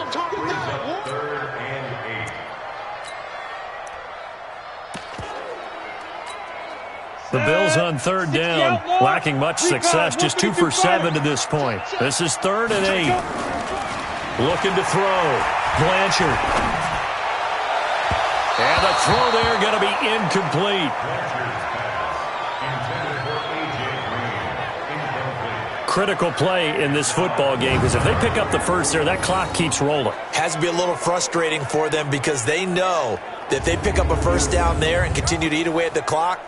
The Bills on 3rd down, lacking much success, just 2 for 7 to this point. This is 3rd and 8. Looking to throw. Blanchard. And the throw there going to be incomplete. critical play in this football game because if they pick up the first there, that clock keeps rolling. Has to be a little frustrating for them because they know that if they pick up a first down there and continue to eat away at the clock,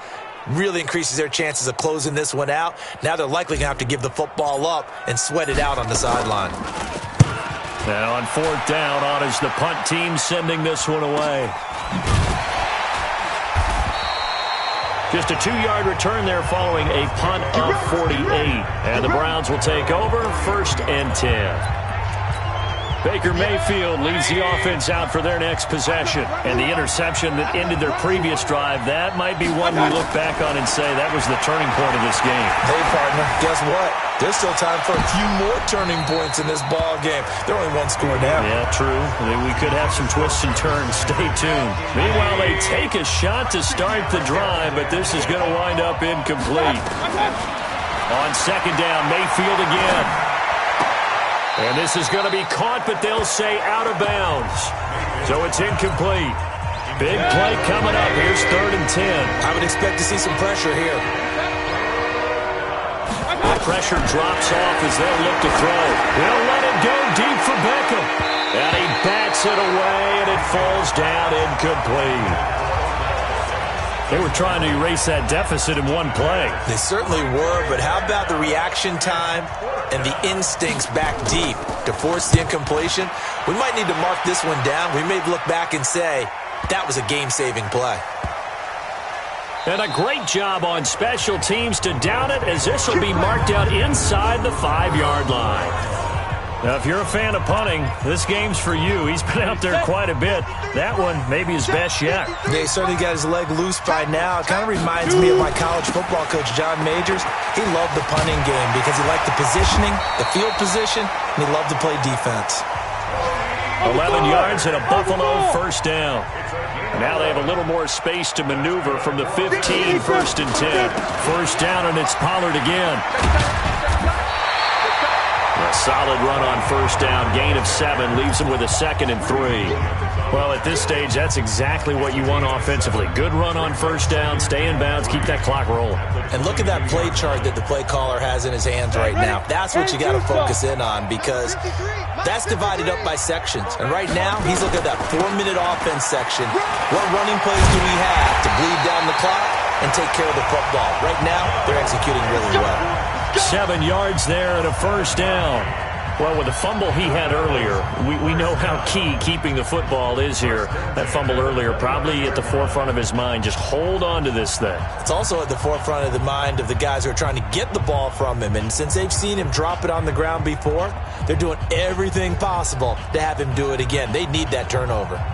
really increases their chances of closing this one out. Now they're likely going to have to give the football up and sweat it out on the sideline. Now on fourth down, on is the punt team sending this one away. Just a 2-yard return there following a punt of 48. And the Browns will take over 1st and 10. Baker Mayfield leads the offense out for their next possession. And the interception that ended their previous drive, that might be one we look back on and say that was the turning point of this game. Hey, partner, guess what? There's still time for a few more turning points in this ball game. They're only one score down. Yeah, true. We could have some twists and turns. Stay tuned. Meanwhile, they take a shot to start the drive, but this is going to wind up incomplete. On second down, Mayfield again. And this is going to be caught, but they'll say out of bounds. So it's incomplete. Big play coming up. Here's 3rd and 10. I would expect to see some pressure here. The pressure drops off as they'll look to throw. They'll let it go deep for Beckham. And he bats it away, and it falls down incomplete. They were trying to erase that deficit in one play. They certainly were, but how about the reaction time and the instincts back deep to force the incompletion? We might need to mark this one down. We may look back and say, that was a game-saving play. And a great job on special teams to down it, as this will be marked out inside the 5-yard line. Now, if you're a fan of punting, this game's for you. He's been out there quite a bit. That one may be his best yet. Yeah, he certainly got his leg loose by now. It kind of reminds me of my college football coach, John Majors. He loved the punting game because he liked the positioning, the field position, and he loved to play defense. 11 yards and a Buffalo first down. Now they have a little more space to maneuver from the 15, 1st and 10. First down, and it's Pollard again. A solid run on first down. Gain of 7 leaves him with a 2nd and 3. Well, at this stage, that's exactly what you want offensively. Good run on first down. Stay in bounds. Keep that clock rolling. And look at that play chart that the play caller has in his hands right now. That's what you got to focus in on because that's divided up by sections. And right now, he's looking at that 4-minute offense section. What running plays do we have to bleed down the clock and take care of the football? Right now, they're executing really well. 7 yards there and a first down. Well, with the fumble he had earlier, we know how key keeping the football is here. That fumble earlier probably at the forefront of his mind. Just hold on to this thing. It's also at the forefront of the mind of the guys who are trying to get the ball from him. And since they've seen him drop it on the ground before, they're doing everything possible to have him do it again. They need that turnover.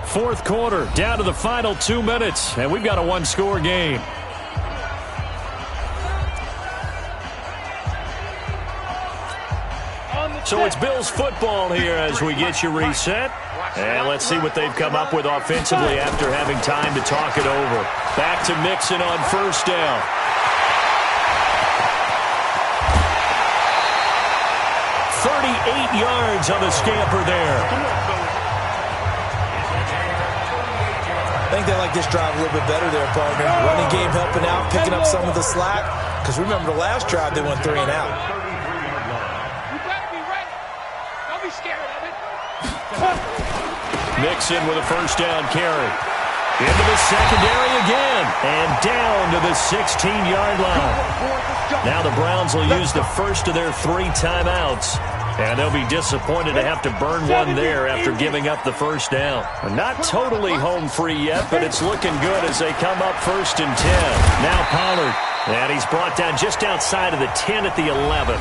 Fourth quarter, down to the final 2 minutes, and we've got a 1-score game. So it's Bills football here as we get you reset. And let's see what they've come up with offensively after having time to talk it over. Back to Mixon on first down. Yards on the scamper there. I think they like this drive a little bit better there, partner. Running game helping out, picking up some of the slack. Because remember the last drive, they went 3 and out. You better be ready. Don't be scared of it. Mixon with a first down carry. Into the secondary again. And down to the 16-yard line. Now the Browns will use the first of their 3 timeouts. And they'll be disappointed to have to burn one there after giving up the first down. Not totally home free yet, but it's looking good as they come up 1st and 10. Now Pollard. And he's brought down just outside of the 10 at the 11.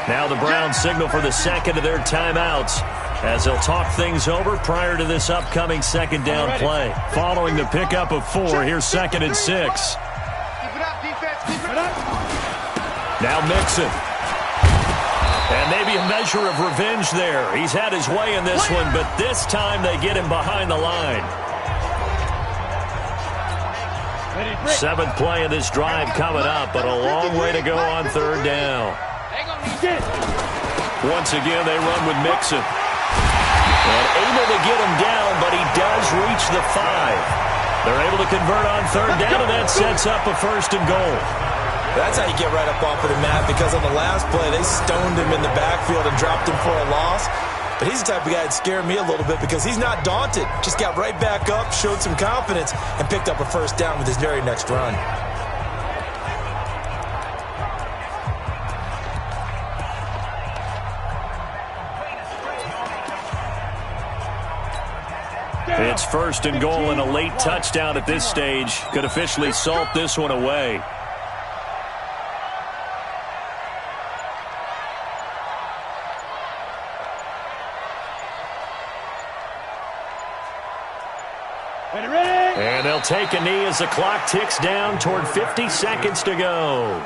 Now the Browns signal for the second of their timeouts as they'll talk things over prior to this upcoming second down play. Following the pickup of 4, here's 2nd and 6. Keep it up, defense. Keep it up. Now Mixon. And maybe a measure of revenge there. He's had his way in this one, but this time they get him behind the line. 7th play of this drive coming up, but a long way to go on 3rd down. Once again, they run with Mixon. And able to get him down, but he does reach the 5. They're able to convert on third down, and that sets up a 1st and goal. That's how you get right up off of the mat, because on the last play, they stoned him in the backfield and dropped him for a loss. But he's the type of guy that scared me a little bit because he's not daunted. Just got right back up, showed some confidence, and picked up a 1st down with his very next run. It's 1st and goal, and a late touchdown at this stage could officially salt this one away. And they'll take a knee as the clock ticks down toward 50 seconds to go.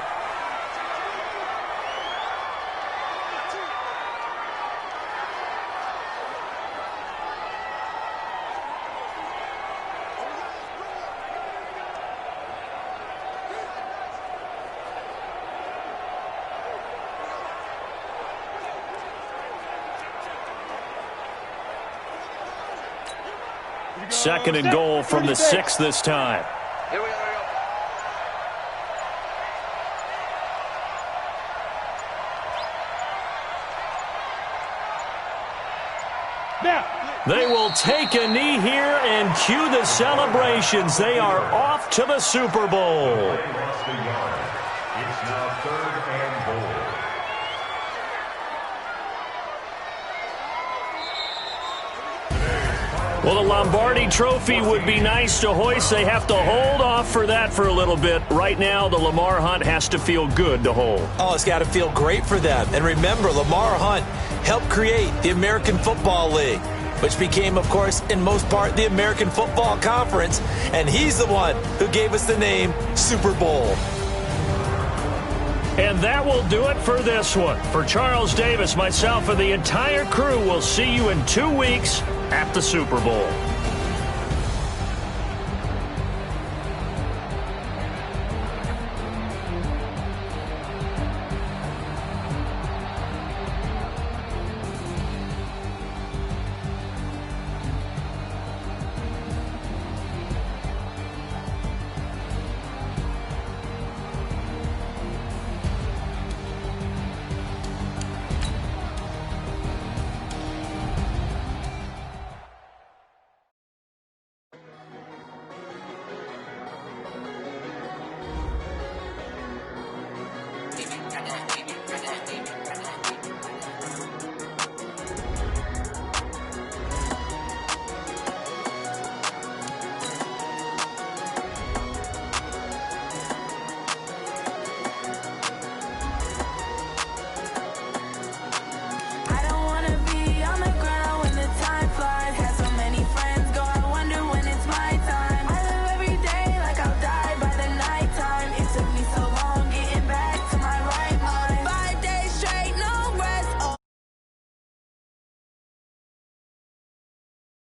Second and goal from the 6 this time. Here we go. They will take a knee here and cue the celebrations. They are off to the Super Bowl. It's now 3rd and goal. Well, the Lombardi Trophy would be nice to hoist. They have to hold off for that for a little bit. Right now, the Lamar Hunt has to feel good to hold. Oh, it's got to feel great for them. And remember, Lamar Hunt helped create the American Football League, which became, of course, in most part, the American Football Conference. And he's the one who gave us the name Super Bowl. And that will do it for this one. For Charles Davis, myself, and the entire crew, we'll see you in 2 weeks at the Super Bowl.